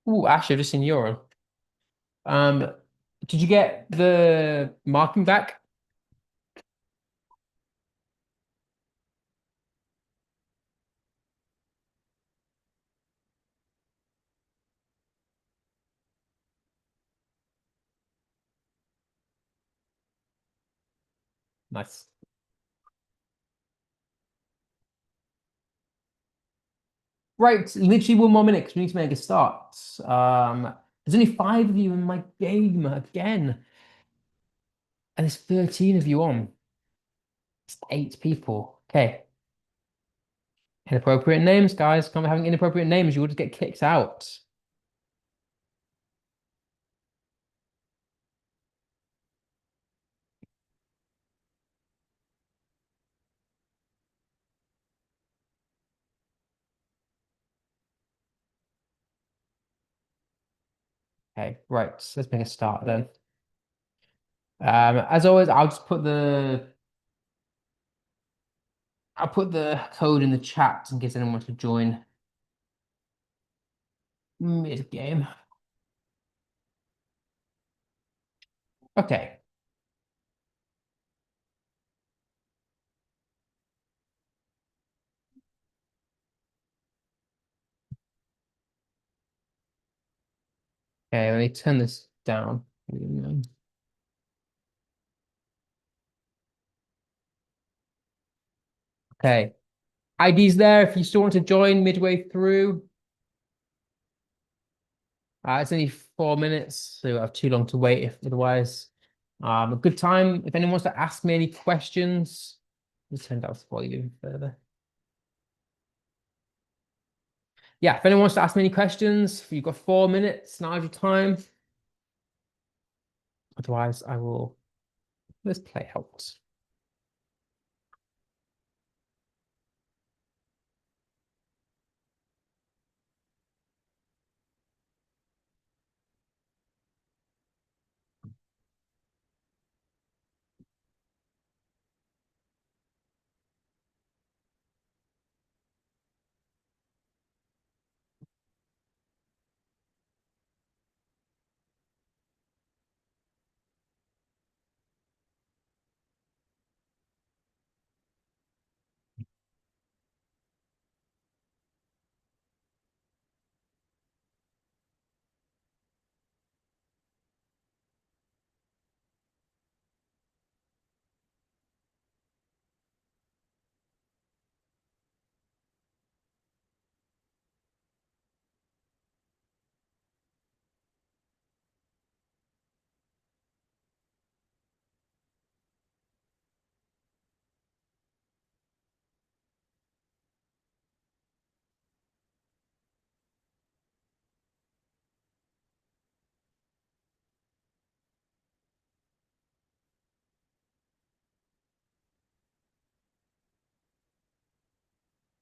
[SPEAKER 1] Ooh, actually, I've just seen your one. Um, did you get the marking back? Nice. Right, literally 1 more minute because we need to make a start. There's only 5 of you in my game again, and there's 13 of you on. It's 8 people. Okay. Inappropriate names, guys. Can't be having inappropriate names. You will just get kicked out. Okay, right. So let's make a start then. As always, I'll put the code in the chat in case anyone wants to join mid game. Okay. Okay, let me turn this down. Okay. ID's there if you still want to join midway through. It's only 4 minutes, so you don't have too long to wait if otherwise. A good time if anyone wants to ask me any questions. Let's turn down the volume even further. Yeah, if anyone wants to ask me any questions, you've got 4 minutes, now's your time. Otherwise, let's play out.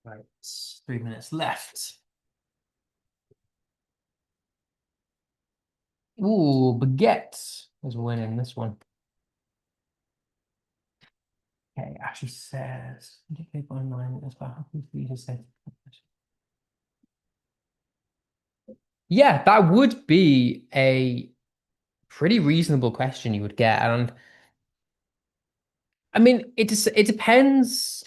[SPEAKER 1] Right, 3 minutes left. Ooh, Baguette is winning this one. Okay, Ashley says, indicate online as well. Happy for you to say. Yeah, that would be a pretty reasonable question you would get. And I mean, it depends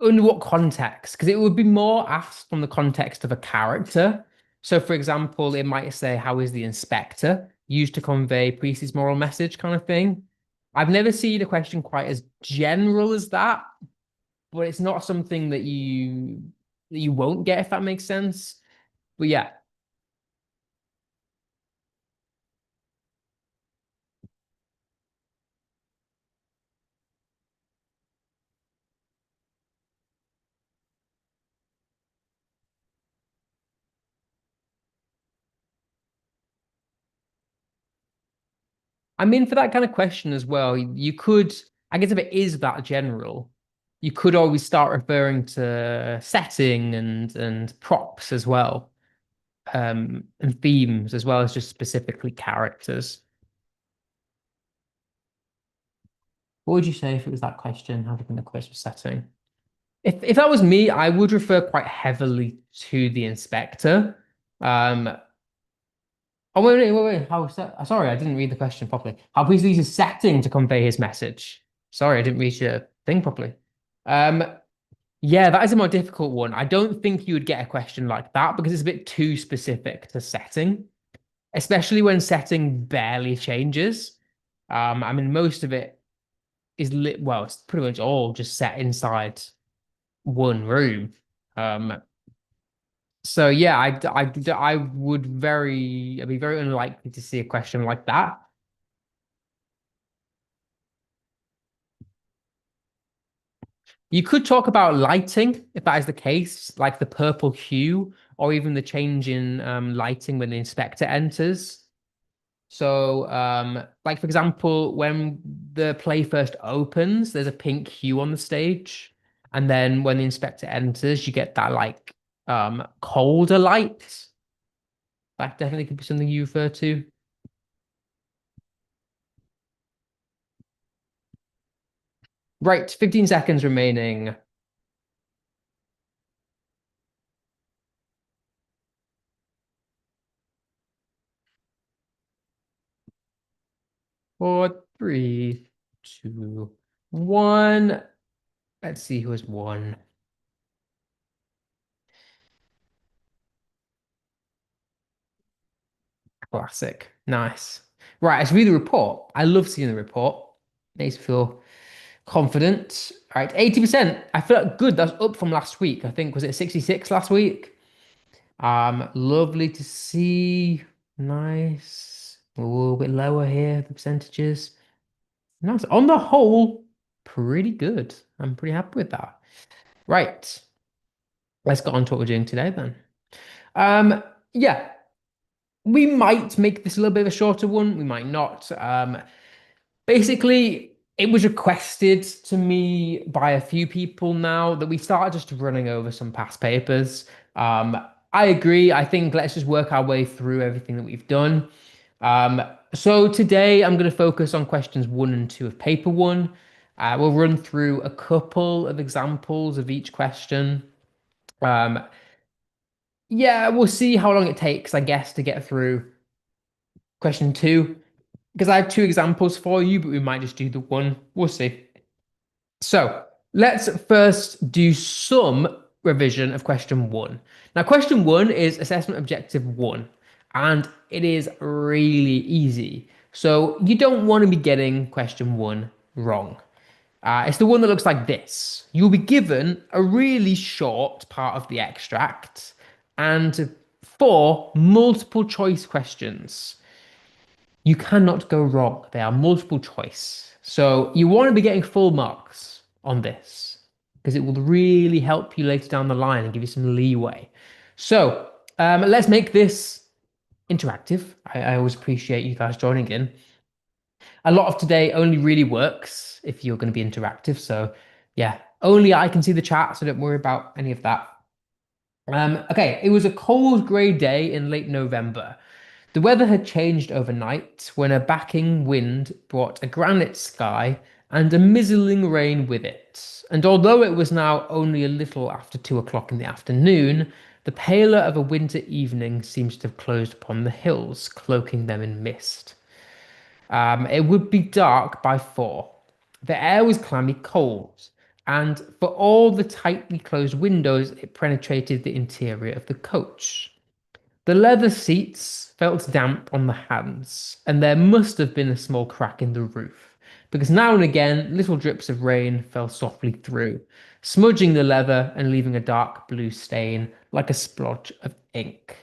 [SPEAKER 1] in what context, because it would be more asked from the context of a character. So, for example, it might say, "How is the inspector?" used to convey Priest's moral message, kind of thing. I've never seen a question quite as general as that, but it's not something that you won't get if that makes sense. But yeah, I mean, for that kind of question as well, you could, I guess if it is that general, you could always start referring to setting and props as well, and themes as well as just specifically characters. What would you say if it was that question? How do you think the quiz was setting? If that was me, I would refer quite heavily to the inspector. Um, oh wait. Sorry, I didn't read the question properly. How please uses setting to convey his message. Sorry, I didn't read your thing properly. Um, yeah, that is a more difficult one. I don't think you would get a question like that because it's a bit too specific to setting, especially when setting barely changes. I mean, most of it is lit. Well, it's pretty much all just set inside one room. Um, so yeah, I'd be very unlikely to see a question like that. You could talk about lighting if that is the case, like the purple hue, or even the change in lighting when the inspector enters. So, like for example, when the play first opens, there's a pink hue on the stage, and then when the inspector enters, you get that like colder light. That definitely could be something you refer to. Right, 15 seconds remaining. 4, 3, 2, 1. Let's see who has won. Classic. Nice. Right, let's read the report. I love seeing the report. Makes me feel confident. All right, 80%. I felt good. That's up from last week. I think was it 66 last week? Lovely to see. Nice. A little bit lower here, the percentages. Nice. On the whole, pretty good. I'm pretty happy with that. Right. Let's get on to what we're doing today then. Um, yeah, we might make this a little bit of a shorter one. We might not. Basically, it was requested to me by a few people now that we start just running over some past papers. Um, I agree. I think let's just work our way through everything that we've done. So today I'm going to focus on questions one and two of paper one. We'll run through a couple of examples of each question. Um, yeah, we'll see how long it takes, I guess, to get through question two. Because I have two examples for you, but we might just do the one. We'll see. So let's first do some revision of question one. Now, question one is assessment objective one, and it is really easy. So you don't want to be getting question one wrong. It's the one that looks like this. You'll be given a really short part of the extract and four multiple choice questions. You cannot go wrong. They are multiple choice. So you want to be getting full marks on this because it will really help you later down the line and give you some leeway. So let's make this interactive. I always appreciate you guys joining in. A lot of today only really works if you're going to be interactive. So yeah, only I can see the chat, so don't worry about any of that. Okay, it was a cold grey day in late November. The weather had changed overnight when a backing wind brought a granite sky and a mizzling rain with it. And although it was now only a little after 2 o'clock in the afternoon, the pallor of a winter evening seems to have closed upon the hills, cloaking them in mist. It would be dark by 4. The air was clammy cold, and for all the tightly closed windows, it penetrated the interior of the coach. The leather seats felt damp on the hands, and there must have been a small crack in the roof, because now and again little drips of rain fell softly through, smudging the leather and leaving a dark blue stain like a splotch of ink.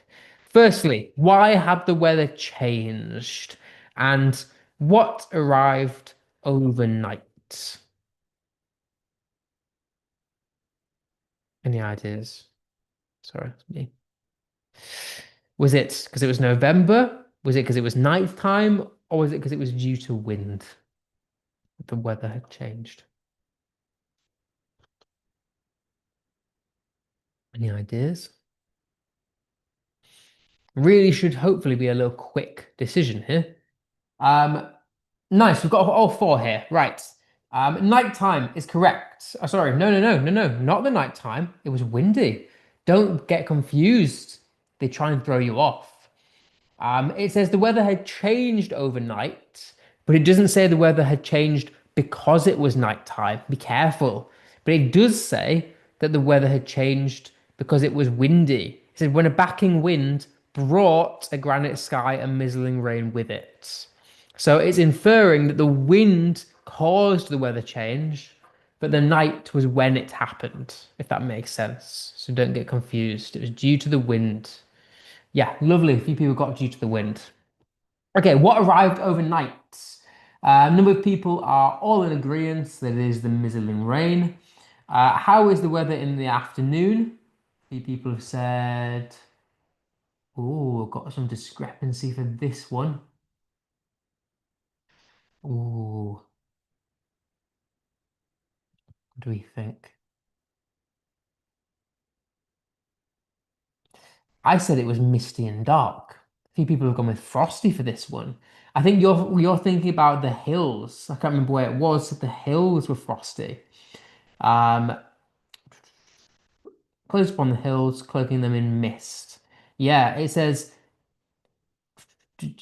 [SPEAKER 1] Firstly, why had the weather changed? And what arrived overnight? Any ideas? Sorry, it's me. Was it because it was November? Was it because it was nighttime? Or was it because it was due to wind? The weather had changed. Any ideas? Really should hopefully be a little quick decision here. Um, nice. We've got all four here. Right. Nighttime is correct. Oh, sorry. No. Not the nighttime. It was windy. Don't get confused. They try and throw you off. It says the weather had changed overnight, but it doesn't say the weather had changed because it was nighttime. Be careful. But it does say that the weather had changed because it was windy. It said when a backing wind brought a granite sky and mizzling rain with it. So it's inferring that the wind caused the weather change, but the night was when it happened, if that makes sense. So don't get confused. It was due to the wind. Yeah, lovely. A few people got due to the wind. Okay, what arrived overnight? A number of people are all in agreement that it is the mizzling rain. How is the weather in the afternoon? A few people have said, oh, got some discrepancy for this one. Oh, what do we think? I said it was misty and dark. A few people have gone with frosty for this one. I think you're thinking about the hills. I can't remember where it was. The hills were frosty. Um, Close upon the hills, cloaking them in mist. Yeah, it says.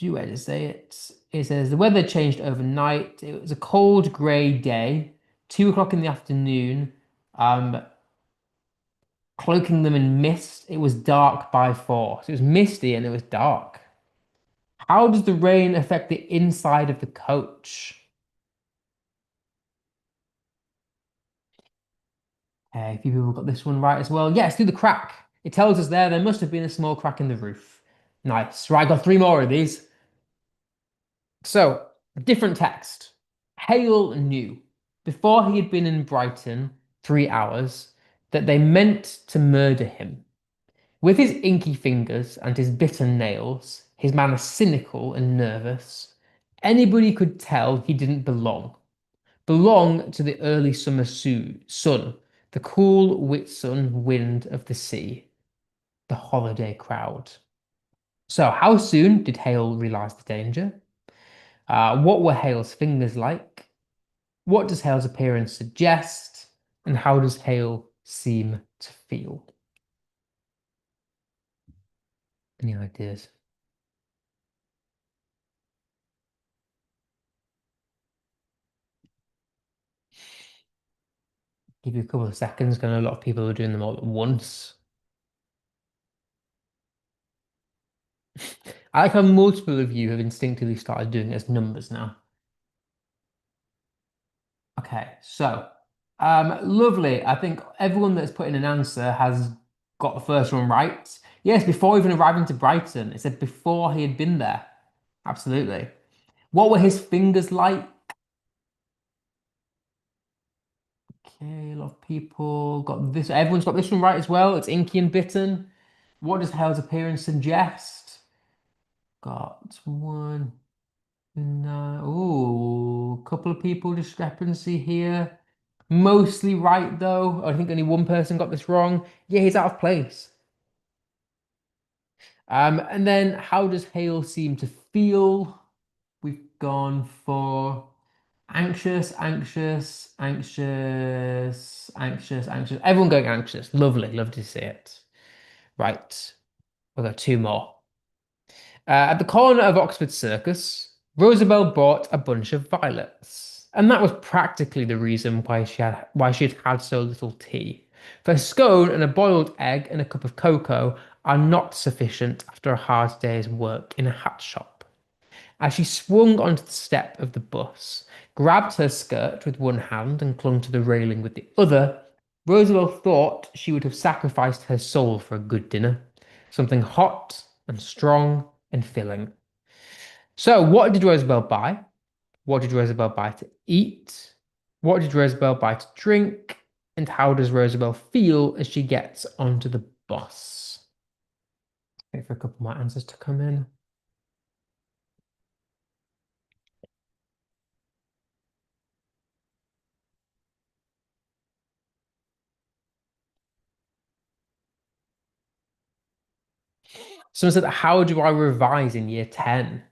[SPEAKER 1] Where does it say it? It says the weather changed overnight. It was a cold, grey day, 2 o'clock in the afternoon. Um, Cloaking them in mist. It was dark by 4. So it was misty and it was dark. How does the rain affect the inside of the coach? A few people got this one right as well. Yes, through the crack. It tells us there must have been a small crack in the roof. Nice. Right, got three more of these. So, different text. Hale knew before he had been in Brighton 3 hours that they meant to murder him. With his inky fingers and his bitter nails, his manner cynical and nervous, anybody could tell he didn't belong to the early summer sun, the cool Whitsun wind of the sea, the holiday crowd. So, how soon did Hale realize the danger? What were Hale's fingers like? What does Hale's appearance suggest? And how does Hale seem to feel? Any ideas? Give you a couple of seconds, because I know a lot of people are doing them all at once. I like how multiple of you have instinctively started doing it as numbers now. Okay, so lovely. I think everyone that's put in an answer has got the first one right. Yes, before even arriving to Brighton. It said before he had been there. Absolutely. What were his fingers like? Okay, a lot of people got this. Everyone's got this one right as well. It's inky and bitten. What does Hale's appearance suggest? Got one. No. Ooh, a couple of people discrepancy here. Mostly right though. I think only one person got this wrong. Yeah, he's out of place. And then how does Hale seem to feel? We've gone for anxious, anxious, anxious, anxious, anxious. Everyone going anxious. Lovely, love to see it. Right, we've got two more. At the corner of Oxford Circus, Rosabelle bought a bunch of violets, and that was practically the reason why she'd had so little tea. For a scone and a boiled egg and a cup of cocoa are not sufficient after a hard day's work in a hat shop. As she swung onto the step of the bus, grabbed her skirt with one hand and clung to the railing with the other, Roosevelt thought she would have sacrificed her soul for a good dinner, something hot and strong and filling. So, what did Roosevelt buy? What did Roosevelt buy to eat? What did Roosevelt buy to drink? And how does Roosevelt feel as she gets onto the bus? Wait for a couple more answers to come in. Someone said, how do I revise in year 10?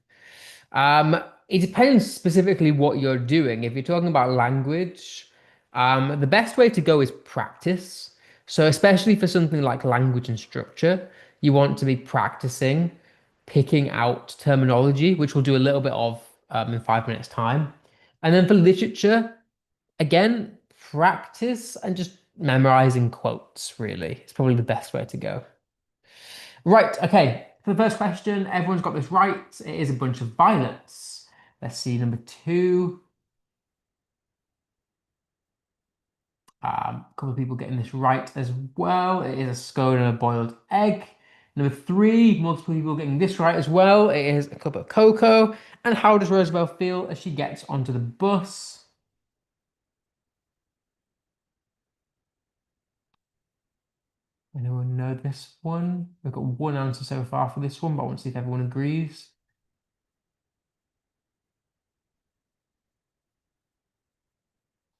[SPEAKER 1] It depends specifically what you're doing. If you're talking about language, the best way to go is practice. So, especially for something like language and structure, you want to be practicing picking out terminology, which we'll do a little bit of in 5 minutes' time. And then for literature, again, practice and just memorizing quotes, really. It's probably the best way to go. Right, okay. For the first question, everyone's got this right. It is a bunch of violets. Let's see number two. A couple of people getting this right as well. It is a scone and a boiled egg. Number three, multiple people getting this right as well. It is a cup of cocoa. And how does Roosevelt feel as she gets onto the bus? Anyone know this one? We've got one answer so far for this one, but I want to see if everyone agrees.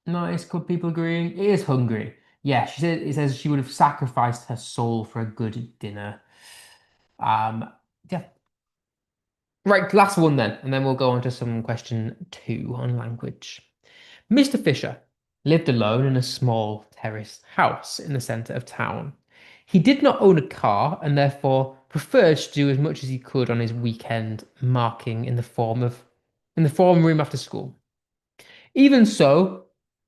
[SPEAKER 1] Nice, good people agreeing. It is hungry. Yeah, it says she would have sacrificed her soul for a good dinner. Um, yeah. Right, last one then, and then we'll go on to some question two on language. Mr. Fisher lived alone in a small terraced house in the centre of town. He did not own a car and therefore preferred to do as much as he could on his weekend marking in the form room after school. Even so,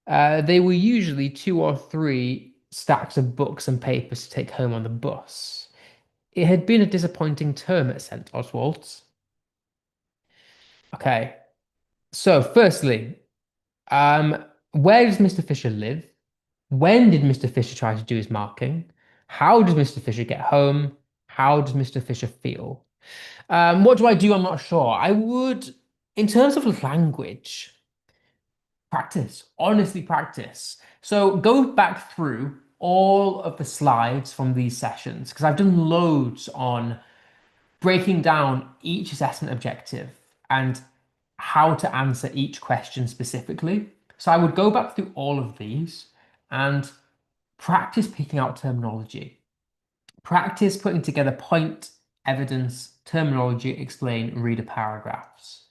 [SPEAKER 1] they were usually two or three stacks of books and papers to take home on the bus. It had been a disappointing term at St. Oswald's. Okay, so firstly, where does Mr. Fisher live? When did Mr. Fisher try to do his marking? How does Mr. Fisher get home? How does Mr. Fisher feel? What do I do? I'm not sure. I would, in terms of language, practice, honestly practice. So go back through all of the slides from these sessions because I've done loads on breaking down each assessment objective and how to answer each question specifically. So I would go back through all of these and practice picking out terminology. Practice putting together point, evidence, terminology, explain, reader paragraphs.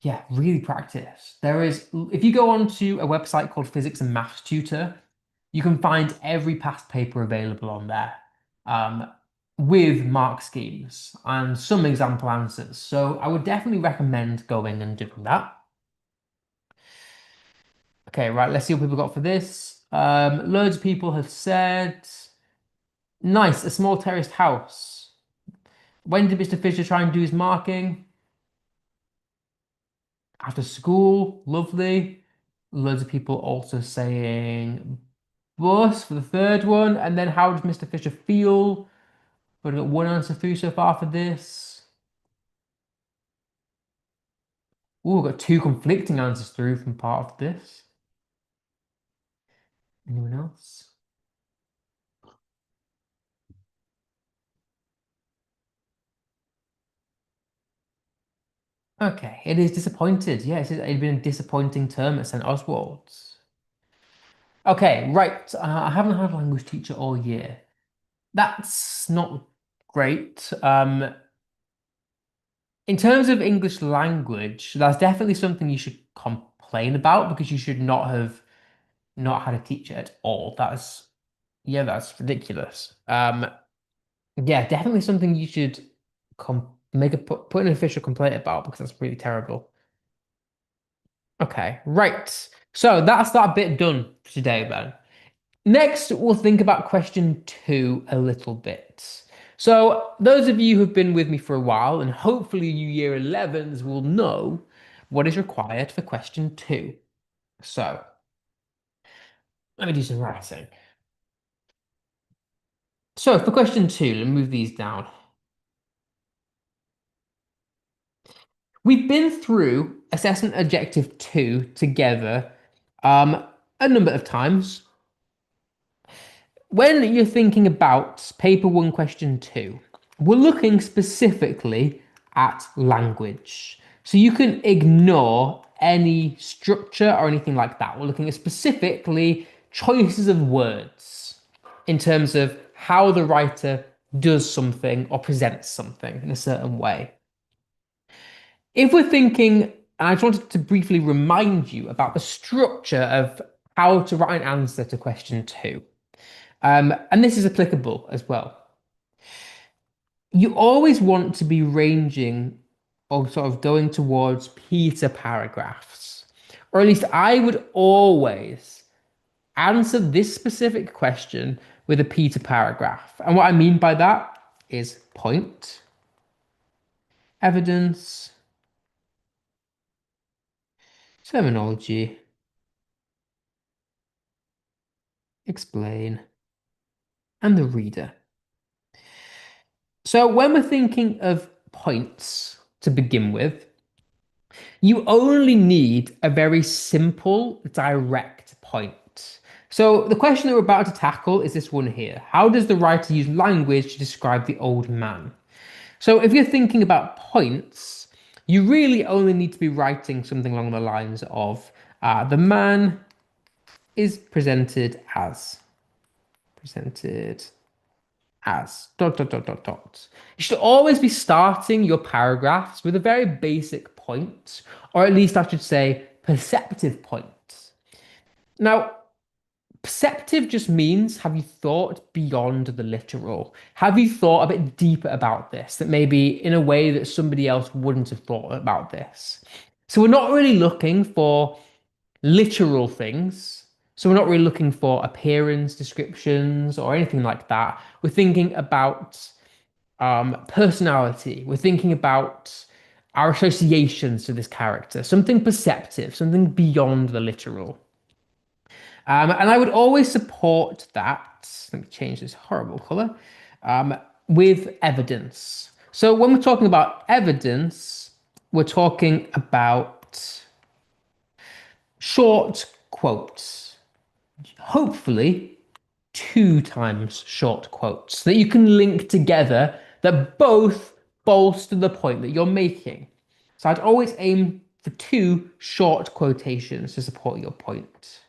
[SPEAKER 1] Yeah, really practice. If you go onto a website called Physics and Maths Tutor, you can find every past paper available on there um, with mark schemes and some example answers. So I would definitely recommend going and doing that. Okay, right, let's see what people got for this. Loads of people have said, nice, a small terraced house. When did Mr. Fisher try and do his marking? After school, lovely. Loads of people also saying bus for the third one. And then how does Mr. Fisher feel? We've got one answer through so far for this. Oh, we've got two conflicting answers through from part of this. Anyone else? Okay, it is disappointed. Yes, it'd been a disappointing term at St. Oswald's. Okay, right. I haven't had a language teacher all year. That's not great. In terms of English language, that's definitely something you should complain about because you should not have not had a teacher at all. Yeah, that's ridiculous. Yeah, definitely something you should put an official complaint about because that's really terrible. Okay, right. So that's that bit done for today then. Next, we'll think about question two a little bit. So, those of you who've been with me for a while, and hopefully you year 11s will know what is required for question two. So, let me do some writing. So, for question two, let me move these down. We've been through assessment objective two together um, a number of times. When you're thinking about paper one, question two, we're looking specifically at language. So you can ignore any structure or anything like that. We're looking at specifically choices of words in terms of how the writer does something or presents something in a certain way. If we're thinking, and I just wanted to briefly remind you about the structure of how to write an answer to question two. And this is applicable as well. You always want to be ranging or sort of going towards Peter paragraphs, or at least I would always answer this specific question with a Peter paragraph. And what I mean by that is point, evidence, terminology, explain, and the reader. So when we're thinking of points to begin with, you only need a very simple, direct point. So the question that we're about to tackle is this one here. How does the writer use language to describe the old man? So if you're thinking about points, you really only need to be writing something along the lines of the man is presented as dot dot dot dot dot. You should always be starting your paragraphs with a very basic point, or at least I should say perceptive point. Now, perceptive just means have you thought beyond the literal? Have you thought a bit deeper about this that maybe in a way that somebody else wouldn't have thought about this? So we're not really looking for literal things. So we're not really looking for appearance descriptions or anything like that. We're thinking about personality. We're thinking about our associations to this character, something perceptive, something beyond the literal. And I would always support that. Let me change this horrible color with evidence. So when we're talking about evidence, we're talking about short quotes, hopefully two times short quotes that you can link together that both bolster the point that you're making. So I'd always aim for two short quotations to support your point.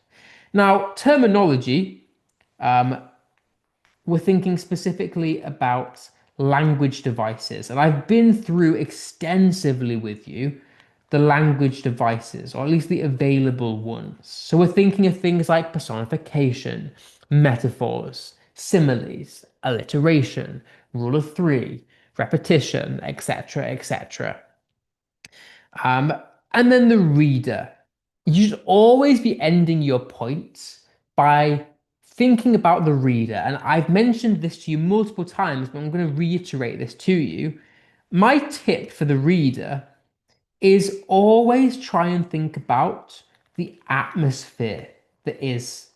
[SPEAKER 1] Now, terminology, we're thinking specifically about language devices. And I've been through extensively with you the language devices, or at least the available ones. So we're thinking of things like personification, metaphors, similes, alliteration, rule of three, repetition, etc., etc. Um, and then the reader. You should always be ending your points by thinking about the reader. And I've mentioned this to you multiple times, but I'm going to reiterate this to you. My tip for the reader is always try and think about the atmosphere that is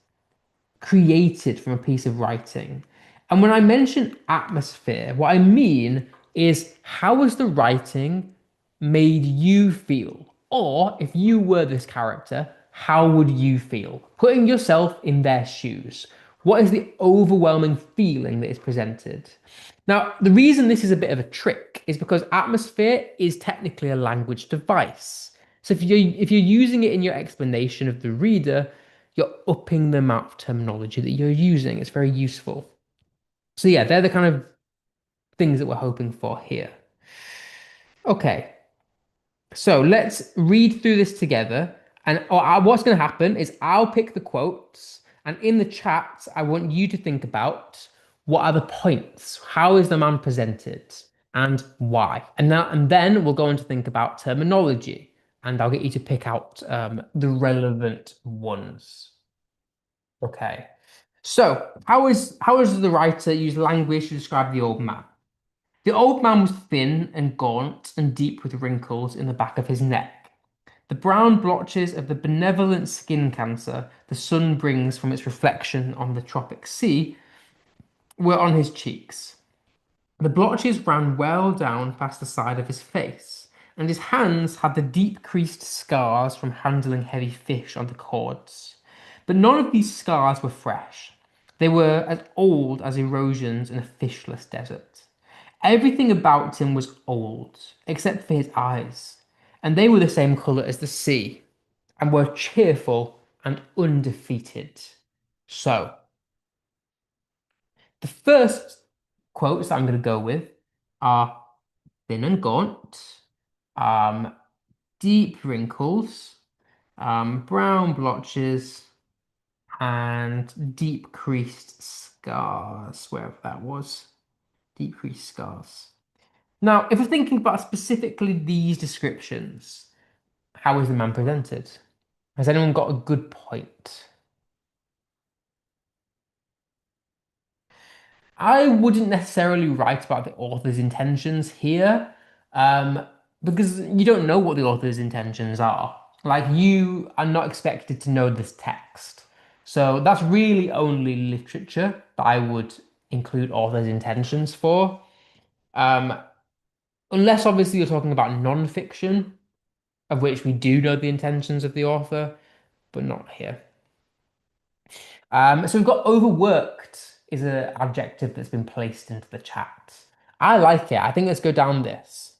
[SPEAKER 1] created from a piece of writing. And when I mention atmosphere, what I mean is how has the writing made you feel? Or if you were this character, how would you feel? Putting yourself in their shoes. What is the overwhelming feeling that is presented? Now, the reason this is a bit of a trick is because atmosphere is technically a language device. So if you're using it in your explanation of the reader, you're upping the amount of terminology that you're using. It's very useful. So yeah, they're the kind of things that we're hoping for here. Okay, so let's read through this together. And what's going to happen is I'll pick the quotes, and in the chat, I want you to think about what are the points? How is the man presented? And why? And then we'll go on to think about terminology, and I'll get you to pick out the relevant ones. Okay. So, how is the writer use language to describe the old man? The old man was thin and gaunt and deep with wrinkles in the back of his neck. The brown blotches of the benevolent skin cancer the sun brings from its reflection on the tropic sea were on his cheeks. The blotches ran well down past the side of his face, and his hands had the deep creased scars from handling heavy fish on the cords. But none of these scars were fresh. They were as old as erosions in a fishless desert. Everything about him was old, except for his eyes, and they were the same colour as the sea, and were cheerful and undefeated. So, the first quotes that I'm going to go with are thin and gaunt, um, deep wrinkles, brown blotches, and deep creased scars, wherever that was. Deep creased scars. Now, if we're thinking about specifically these descriptions, how is the man presented? Has anyone got a good point? I wouldn't necessarily write about the author's intentions here, um, because you don't know what the author's intentions are. Like, you are not expected to know this text. So that's really only literature that I would include author's intentions for. Um, Unless obviously you're talking about non-fiction, of which we do know the intentions of the author, but not here. So we've got overworked is an adjective that's been placed into the chat. I like it. I think let's go down this.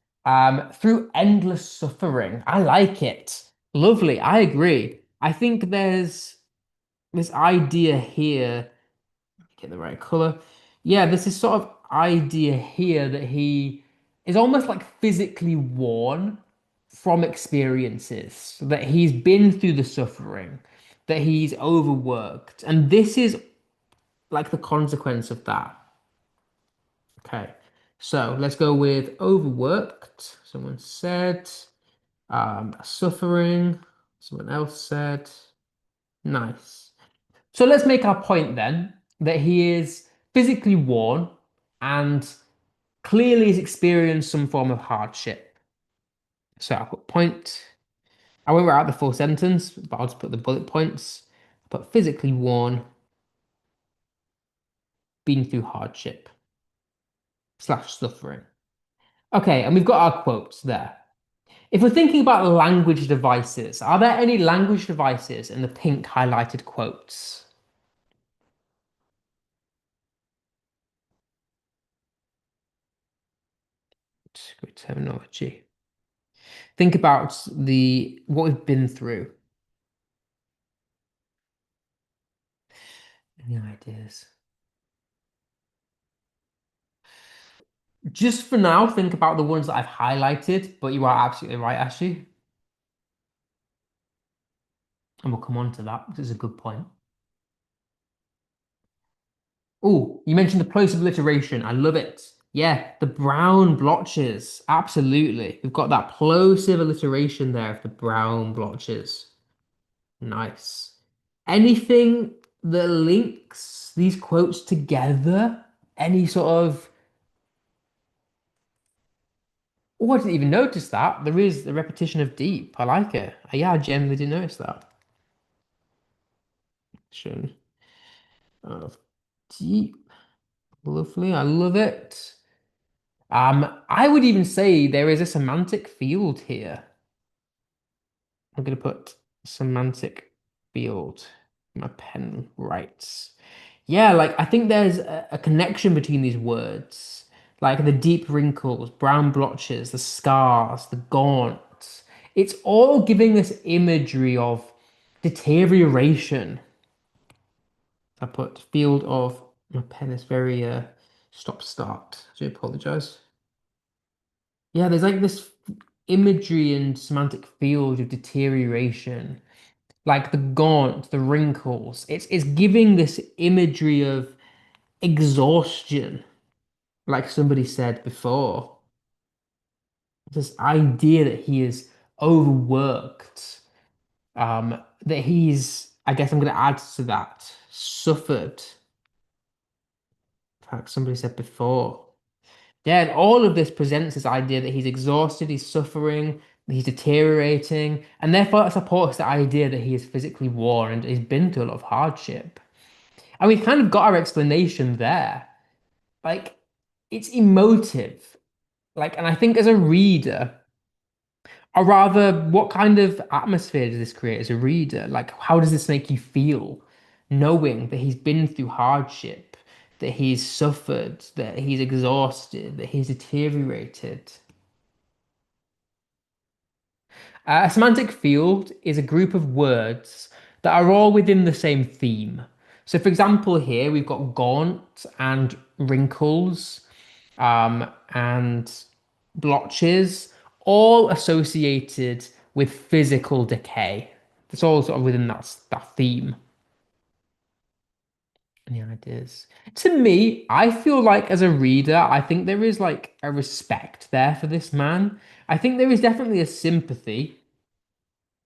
[SPEAKER 1] Through endless suffering. I like it. Lovely. I agree. I think there's this idea here. Get the right color. Yeah, there's this sort of idea here that he is almost like physically worn from experiences, that he's been through the suffering, that he's overworked. And this is like the consequence of that. Okay, so let's go with overworked. Someone said, suffering. Someone else said, nice. So let's make our point then that he is physically worn and clearly has experienced some form of hardship. So I'll put point. I won't write out the full sentence, but I'll just put the bullet points. I'll put physically worn, been through hardship slash suffering. Okay, and we've got our quotes there. If we're thinking about language devices, are there any language devices in the pink highlighted quotes? Good terminology. Think about the what we've been through. Any ideas? Just for now, think about the ones that I've highlighted, but you are absolutely right, Ashley. And we'll come on to that because it's a good point. Oh, you mentioned the plosive alliteration. I love it. Yeah, the brown blotches. Absolutely. We've got that plosive alliteration there of the brown blotches. Nice. Anything that links these quotes together? Any sort of. Oh, I didn't even notice that. There is the repetition of deep. I like it. Yeah, I genuinely didn't notice that. Repetition of deep. Lovely. I love it. I would even say there is a semantic field here. I'm going to put semantic field. My pen writes. Yeah, like I think there's a connection between these words, like the deep wrinkles, brown blotches, the scars, the gaunt. It's all giving this imagery of deterioration. I put field of, my pen is very stop start. I do apologize. Yeah, there's like this imagery and semantic field of deterioration, like the gaunt, the wrinkles. It's giving this imagery of exhaustion, like somebody said before. This idea that he is overworked, that he's, I guess I'm going to add to that, suffered. In fact, somebody said before. Yeah, and all of this presents this idea that he's exhausted, he's suffering, he's deteriorating, and therefore it supports the idea that he is physically worn and he's been through a lot of hardship. And we've kind of got our explanation there. Like, it's emotive. Like, and I think as a reader, or rather, what kind of atmosphere does this create as a reader? Like, how does this make you feel, knowing that he's been through hardship, that he's suffered, that he's exhausted, that he's deteriorated? A semantic field is a group of words that are all within the same theme. So, for example, here we've got gaunt and wrinkles, and blotches, all associated with physical decay. It's all sort of within that theme. Any ideas? To me, I feel like as a reader, I think there is like a respect there for this man. I think there is definitely a sympathy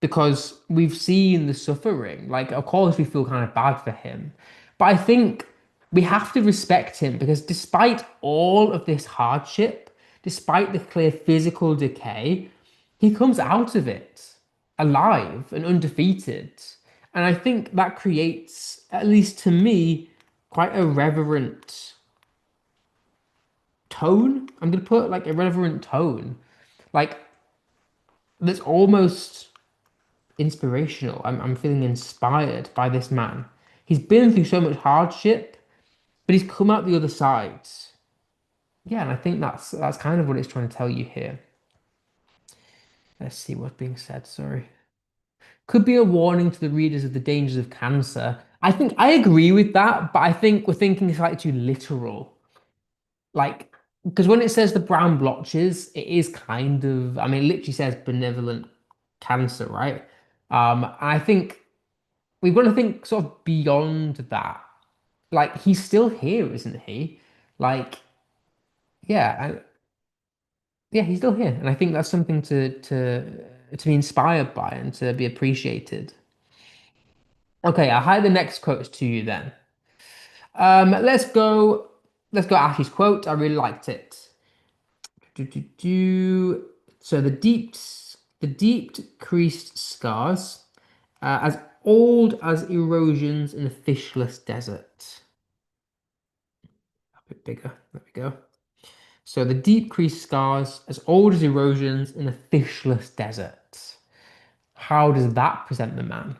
[SPEAKER 1] because we've seen the suffering. Like, of course, we feel kind of bad for him. But I think we have to respect him because despite all of this hardship, despite the clear physical decay, he comes out of it alive and undefeated. And I think that creates, at least to me, quite a reverent tone. I'm going to put like a reverent tone. Like, that's almost inspirational. I'm feeling inspired by this man. He's been through so much hardship, but he's come out the other side. Yeah, and I think that's kind of what it's trying to tell you here. Let's see what's being said. Sorry. Could be a warning to the readers of the dangers of cancer. I think I agree with that, but I think we're thinking slightly too literal. Like, because when it says the brown blotches, it is kind of, I mean, it literally says benevolent cancer, right? I think we've got to think sort of beyond that. Like, he's still here, isn't he? Like, yeah, yeah, he's still here, and I think that's something to be inspired by and to be appreciated. Okay, I'll hide the next quotes to you then. Let's go. Let's go. Ashley's quote. I really liked it. Do, do, do. So the deep creased scars, as old as erosions in a fishless desert. A bit bigger. There we go. So the deep creased scars, as old as erosions in a fishless desert. How does that present the man?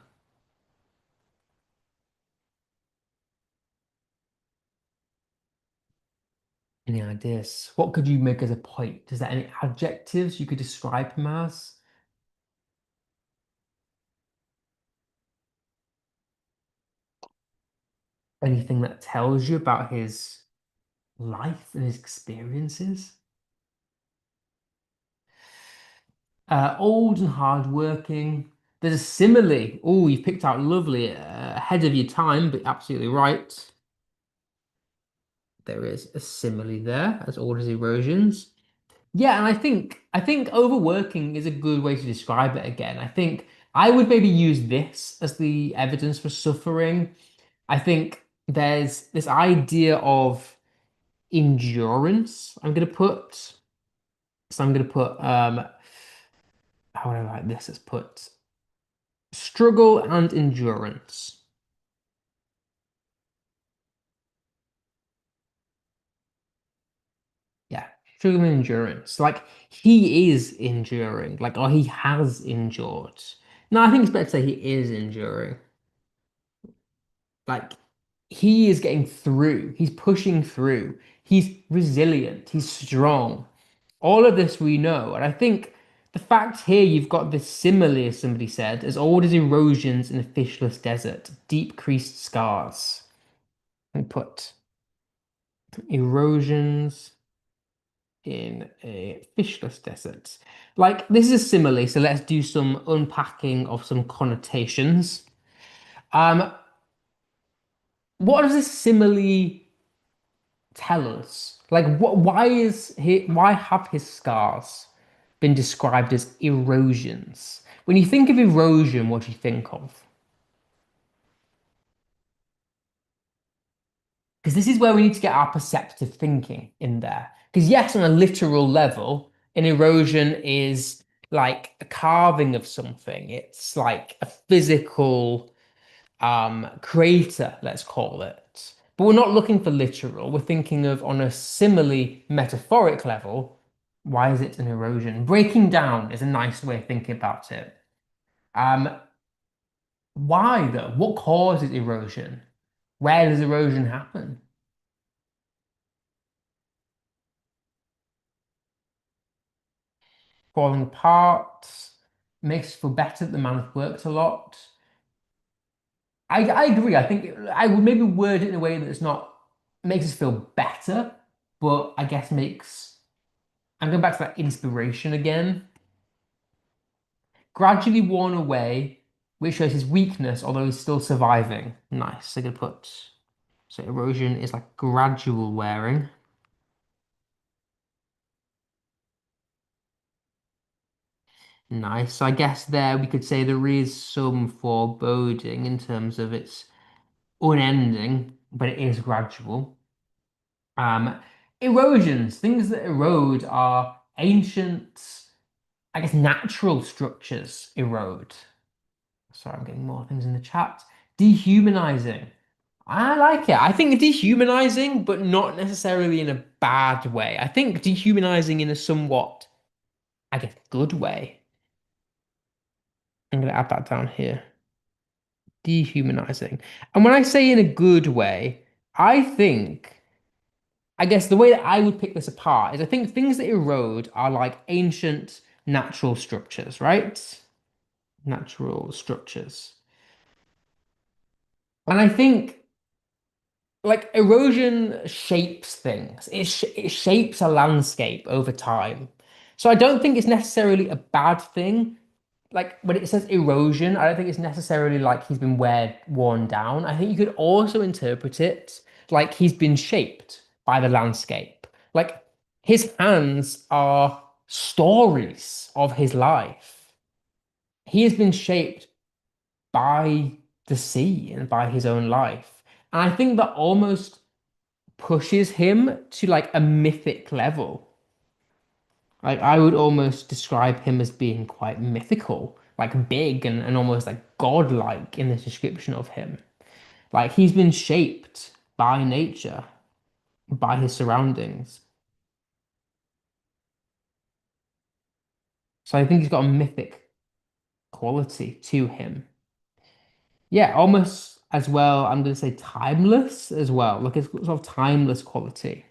[SPEAKER 1] Any ideas? What could you make as a point? Is there any adjectives you could describe him as? Anything that tells you about his life and his experiences? Old and hardworking. There's a simile. Oh, you've picked out lovely. Ahead of your time, but absolutely right. There is a simile there, as old as erosions. Yeah, and I think overworking is a good way to describe it again. I think I would maybe use this as the evidence for suffering. I think there's this idea of endurance. I'm gonna put how would I write this? Let's put struggle and endurance. Yeah, struggle and endurance. Like he is enduring, like or he has endured. No, I think it's better to say he is enduring. Like he is getting through, he's pushing through, he's resilient, he's strong. All of this we know. And I think the fact here you've got this simile, as somebody said, as old as erosions in a fishless desert, deep creased scars. And put erosions in a fishless desert. Like this is a simile, so let's do some unpacking of some connotations. Um, what does this simile tell us? Like, what? Why is he? Why have his scars been described as erosions? When you think of erosion, what do you think of? Because this is where we need to get our perceptive thinking in there. Because yes, on a literal level, an erosion is like a carving of something. It's like a physical crater, let's call it. But we're not looking for literal. We're thinking of on a simile metaphoric level. Why is it an erosion? Breaking down is a nice way of thinking about it. Um, why though? What causes erosion? Where does erosion happen? Falling apart makes us feel better that the man has worked a lot. I agree. I think I would maybe word it in a way that it's not makes us feel better, but I guess makes I'm going back to that inspiration again. Gradually worn away, which shows his weakness, although he's still surviving. Nice. So I'm gonna put so erosion is like gradual wearing. Nice. So I guess there we could say there is some foreboding in terms of its unending, but it is gradual. Um, Erosions, things that erode are ancient, I guess natural structures erode. Sorry, I'm getting more things in the chat. Dehumanizing. I like it. I think dehumanizing, but not necessarily in a bad way. I think dehumanizing in a somewhat, I guess, good way. I'm going to add that down here. dehumanizing. And when I say in a good way, I think, I guess the way that I would pick this apart is I think things that erode are like ancient natural structures, right? Natural structures. And I think like erosion shapes things. It shapes a landscape over time. So I don't think it's necessarily a bad thing. Like when it says erosion, I don't think it's necessarily like he's been worn down. I think you could also interpret it like he's been shaped by the landscape. Like his hands are stories of his life. He has been shaped by the sea and by his own life. And I think that almost pushes him to like a mythic level. Like I would almost describe him as being quite mythical, like big and almost like godlike in the description of him. Like he's been shaped by nature, by his surroundings. So I think he's got a mythic quality to him. Yeah, almost as well, I'm going to say timeless as well. Like it's got sort of timeless quality.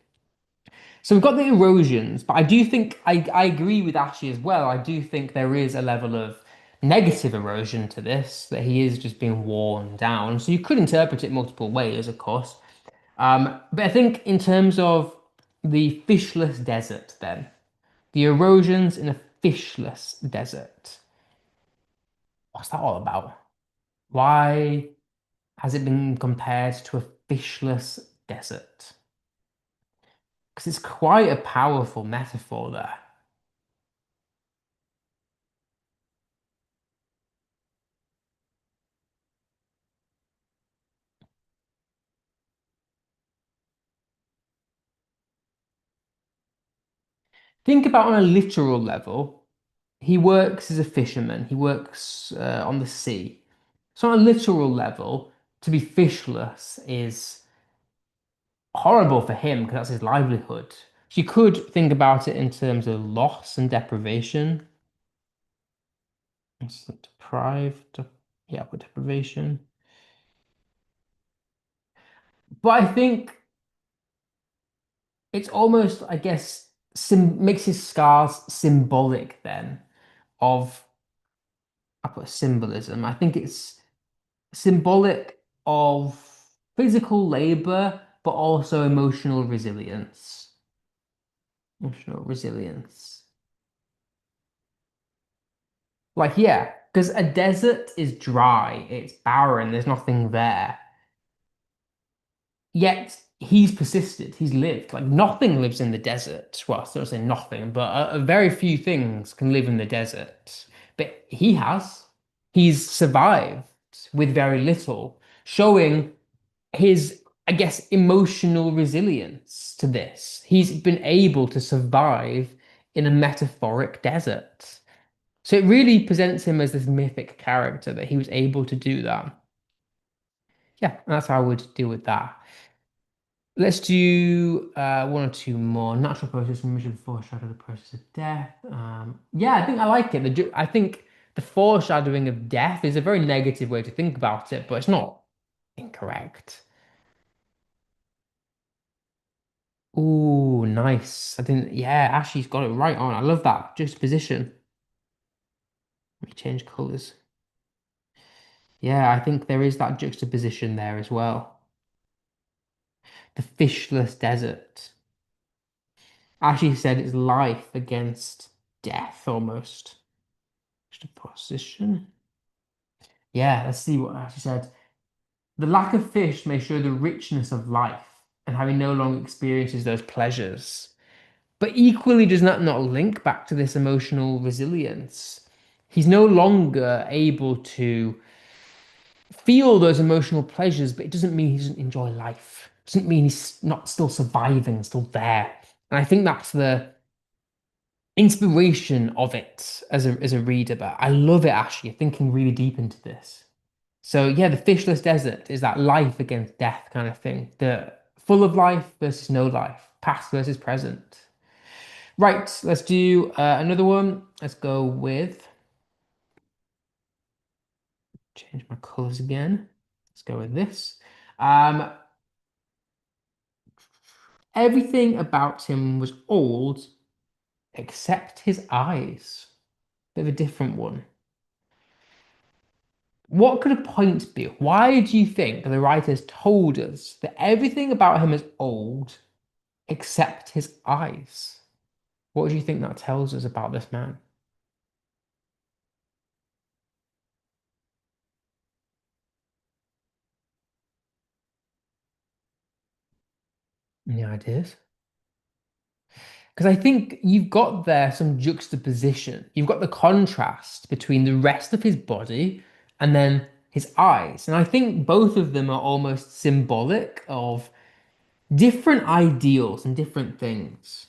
[SPEAKER 1] So we've got the erosions, but I do think I agree with Ashley as well. I do think there is a level of negative erosion to this, that he is just being worn down. So you could interpret it multiple ways, of course. But I think in terms of the fishless desert, then, the erosions in a fishless desert, what's that all about? Why has it been compared to a fishless desert? Because it's quite a powerful metaphor there. Think about on a literal level, he works as a fisherman, he works on the sea. So, on a literal level, to be fishless is horrible for him because that's his livelihood. So you could think about it in terms of loss and deprivation. It's deprived, yeah, with deprivation. But I think it's almost, I guess, makes his scars symbolic then of, I put symbolism. I think it's symbolic of physical labor, but also emotional resilience. Emotional resilience. Like, yeah, because a desert is dry, it's barren, there's nothing there. Yet he's persisted, he's lived. Like, nothing lives in the desert. Well, I don't say nothing, but very few things can live in the desert. But he has. He's survived with very little, showing his, I guess, emotional resilience to this. He's been able to survive in a metaphoric desert. So it really presents him as this mythic character that he was able to do that. Yeah, that's how I would deal with that. Let's do one or two more. Natural process, mission foreshadow the process of death. Yeah, I think I like it. I think the foreshadowing of death is a very negative way to think about it, but it's not incorrect. Oh, nice. I didn't. Yeah, Ashley's got it right on. I love that juxtaposition. Let me change colors. Yeah, I think there is that juxtaposition there as well. The fishless desert. Ashley said it's life against death almost. Juxtaposition. Yeah, let's see what Ashley said. The lack of fish may show the richness of life and how he no longer experiences those pleasures. But equally, does that not link back to this emotional resilience? He's no longer able to feel those emotional pleasures, but it doesn't mean he doesn't enjoy life. It doesn't mean he's not still surviving, still there. And I think that's the inspiration of it as a reader. But I love it, Ashley. You're thinking really deep into this. So yeah, the fishless desert is that life against death kind of thing. The full of life versus no life, past versus present. Right, let's do another one. Let's go with change my colors again. Let's go with this. Um, Everything about him was old except his eyes. Bit of a different one. What could a point be? Why do you think the writers told us that everything about him is old except his eyes? What do you think that tells us about this man? Any ideas? Because I think you've got there some juxtaposition. You've got the contrast between the rest of his body and then his eyes. And I think both of them are almost symbolic of different ideals and different things.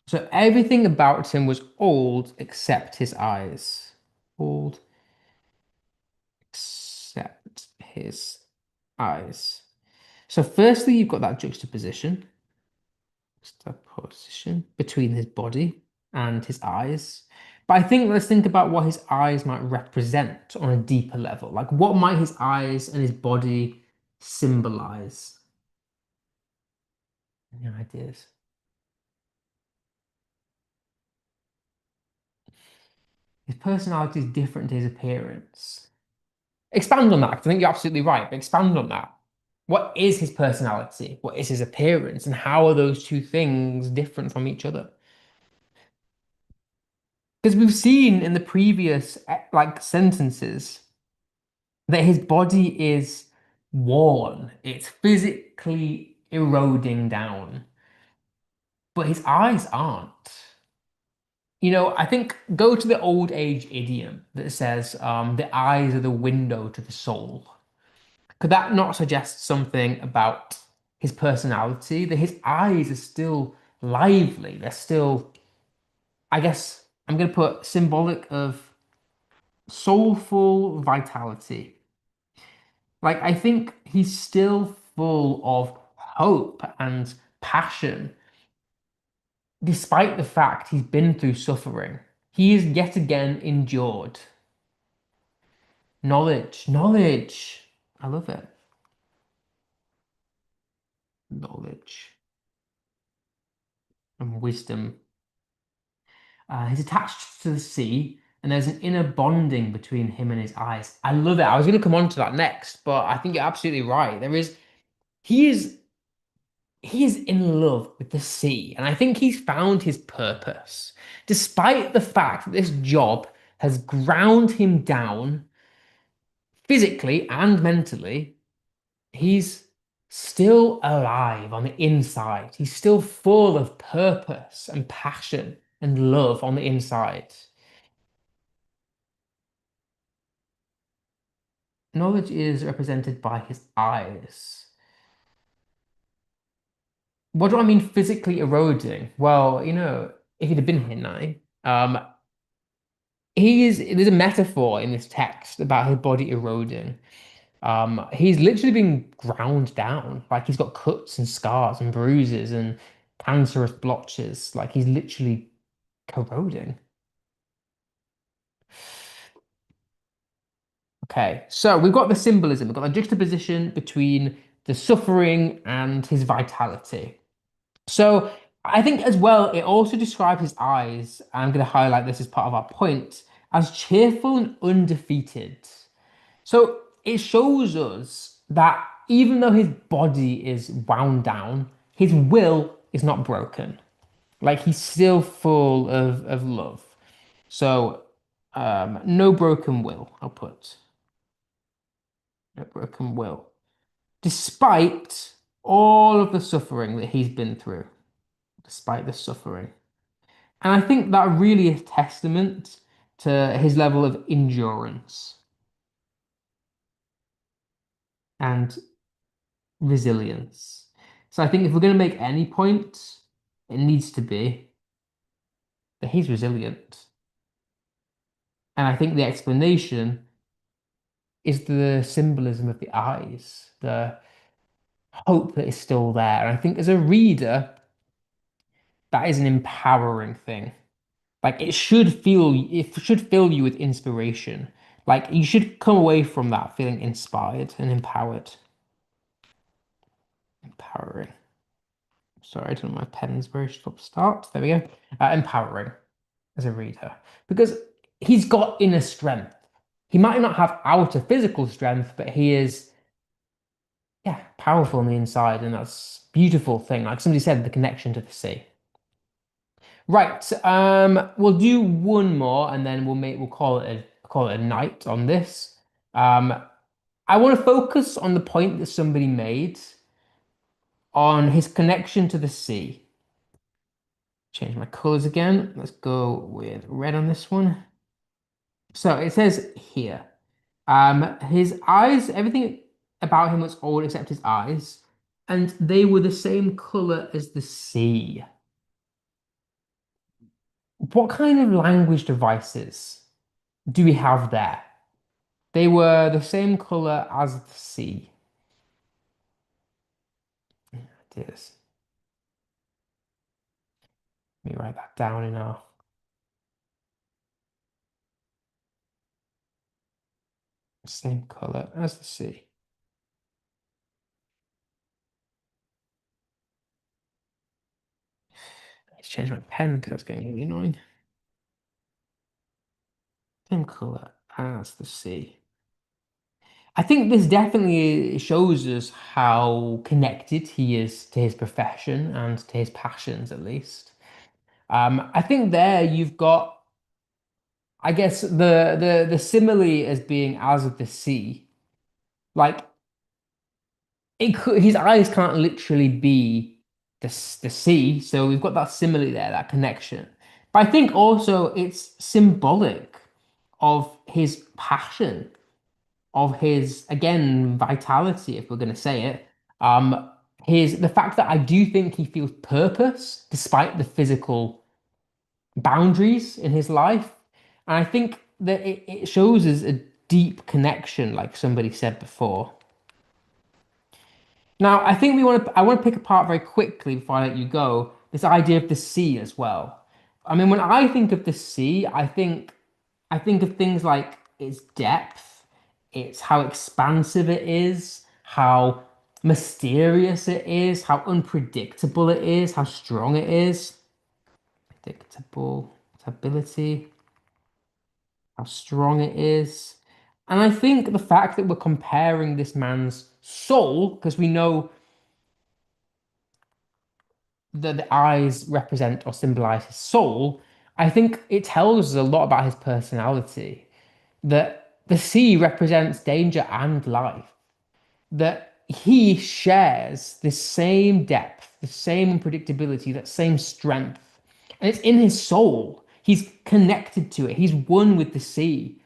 [SPEAKER 1] So everything about him was old except his eyes. Old except his eyes. So firstly, you've got that juxtaposition between his body and his eyes. But I think let's think about what his eyes might represent on a deeper level. Like what might his eyes and his body symbolize? Any ideas? His personality is different to his appearance. Expand on that, 'cause I think you're absolutely right, but expand on that. What is his personality? What is his appearance? And how are those two things different from each other? Because we've seen in the previous like sentences that his body is worn, it's physically eroding down, but his eyes aren't. I think go to the old age idiom that says the eyes are the window to the soul. Could that not suggest something about his personality? That his eyes are still lively. They're still, I guess, I'm going to put symbolic of soulful vitality. Like, I think he's still full of hope and passion, despite the fact he's been through suffering. He is yet again endured. Knowledge, knowledge. I love it. Knowledge and wisdom. He's attached to the sea, and there's an inner bonding between him and his eyes. I love it. I was going to come on to that next, but I think you're absolutely right. He is, he is in love with the sea, and I think he's found his purpose, despite the fact that this job has ground him down physically and mentally. He's still alive on the inside. He's still full of purpose and passion and love on the inside. Knowledge is represented by his eyes. What do I mean physically eroding? Well, if he'd have been here now, there's a metaphor in this text about his body eroding. He's literally been ground down. Like he's got cuts and scars and bruises and cancerous blotches. Like he's literally corroding. Okay, so we've got the symbolism, we've got the juxtaposition between the suffering and his vitality. So I think as well, it also describes his eyes. I'm going to highlight this as part of our point as cheerful and undefeated. So it shows us that even though his body is wound down, his will is not broken. Like he's still full of love. So no broken will, I'll put. No broken will. Despite all of the suffering that he's been through. Despite the suffering. And I think that really is testament to his level of endurance and resilience. So I think if we're going to make any point, it needs to be that he's resilient. And I think the explanation is the symbolism of the eyes, the hope that is still there. And I think as a reader, that is an empowering thing. Like it should fill you with inspiration Like you should come away from that feeling inspired and empowered. Empowering. Sorry, I don't know my pen's very stop start. There we go. Empowering as a reader because he's got inner strength. He might not have outer physical strength, but he is, yeah, powerful on the inside, and that's a beautiful thing. Like somebody said, the connection to the sea. Right. We'll do one more, and then we'll call it a night on this. Um, I want to focus on the point that somebody made on his connection to the sea. Change my colors again. Let's go with red on this one. So it says here, his eyes, everything about him was old except his eyes, and they were the same color as the sea. What kind of language devices do we have there? They were the same color as the sea. It is. Let me write that down in our same color as the sea. Let's change my pen because that's getting really annoying. Same color as the sea. I think this definitely shows us how connected he is to his profession and to his passions, at least. I think there you've got, I guess, the simile as being as of the sea. Like his eyes can't literally be the sea, so we've got that simile there, that connection. But I think also it's symbolic of his passion, of his again vitality, if we're going to say it. His the fact that I do think he feels purpose despite the physical boundaries in his life, and I think that it shows us a deep connection, like somebody said before. Now, I think I want to pick apart very quickly before I let you go this idea of the sea as well. I mean, when I think of the sea, I think of things like its depth, it's how expansive it is, how mysterious it is, how unpredictable it is, how strong it is. Predictable, ability, how strong it is. And I think the fact that we're comparing this man's soul, because we know that the eyes represent or symbolize his soul, I think it tells us a lot about his personality. That the sea represents danger and life. That he shares this same depth, the same unpredictability, that same strength. And it's in his soul. He's connected to it. He's one with the sea.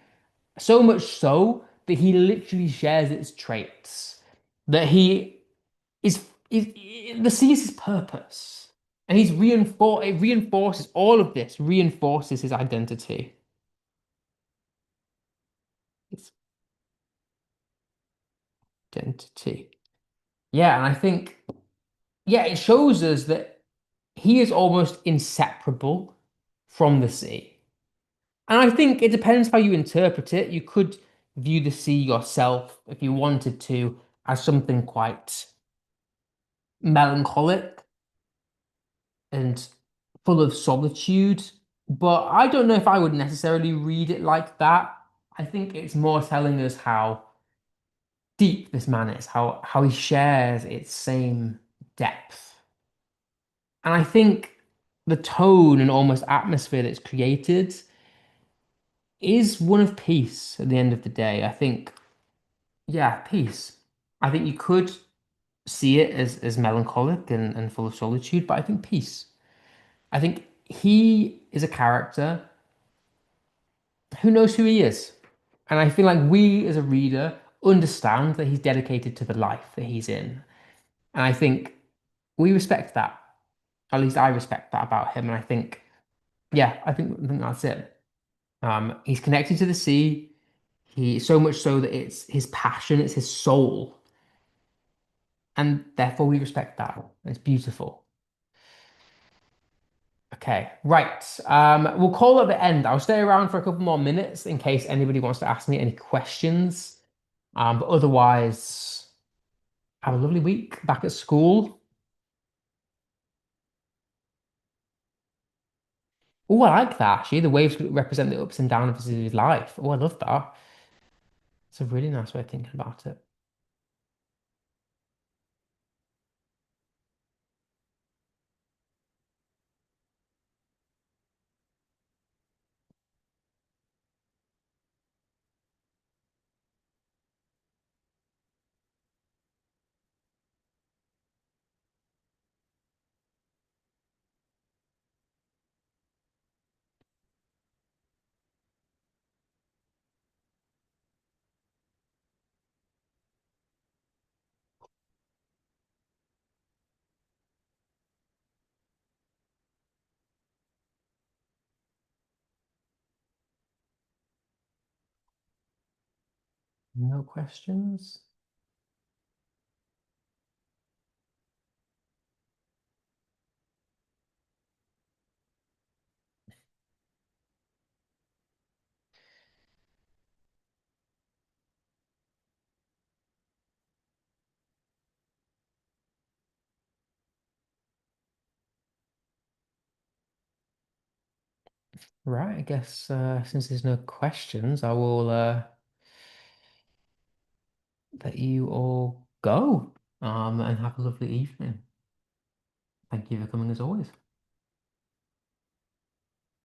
[SPEAKER 1] So much so that he literally shares its traits. That is the sea is his purpose. And it reinforces all of this, reinforces his identity. His identity. Yeah, and I think, yeah, it shows us that he is almost inseparable from the sea. And I think it depends how you interpret it. You could view the sea yourself, if you wanted to, as something quite melancholic and full of solitude. But I don't know if I would necessarily read it like that. I think it's more telling us how deep this man is, how he shares its same depth. And I think the tone and almost atmosphere that's created is one of peace at the end of the day. I think, yeah, peace. I think you could see it as melancholic and full of solitude, but I think peace. I think he is a character who knows who he is. And I feel like we as a reader understand that he's dedicated to the life that he's in. And I think we respect that. At least I respect that about him. And I think, yeah, I think that's it. He's connected to the sea. He so much so that it's his passion, it's his soul. And therefore we respect that. It's beautiful. Okay, right. We'll call it the end. I'll stay around for a couple more minutes in case anybody wants to ask me any questions. But otherwise, have a lovely week back at school. Oh, I like that actually. The waves represent the ups and downs of his life. Oh, I love that. It's a really nice way of thinking about it. No questions? Right, I guess since there's no questions, I will let you all go and have a lovely evening. Thank you for coming as always.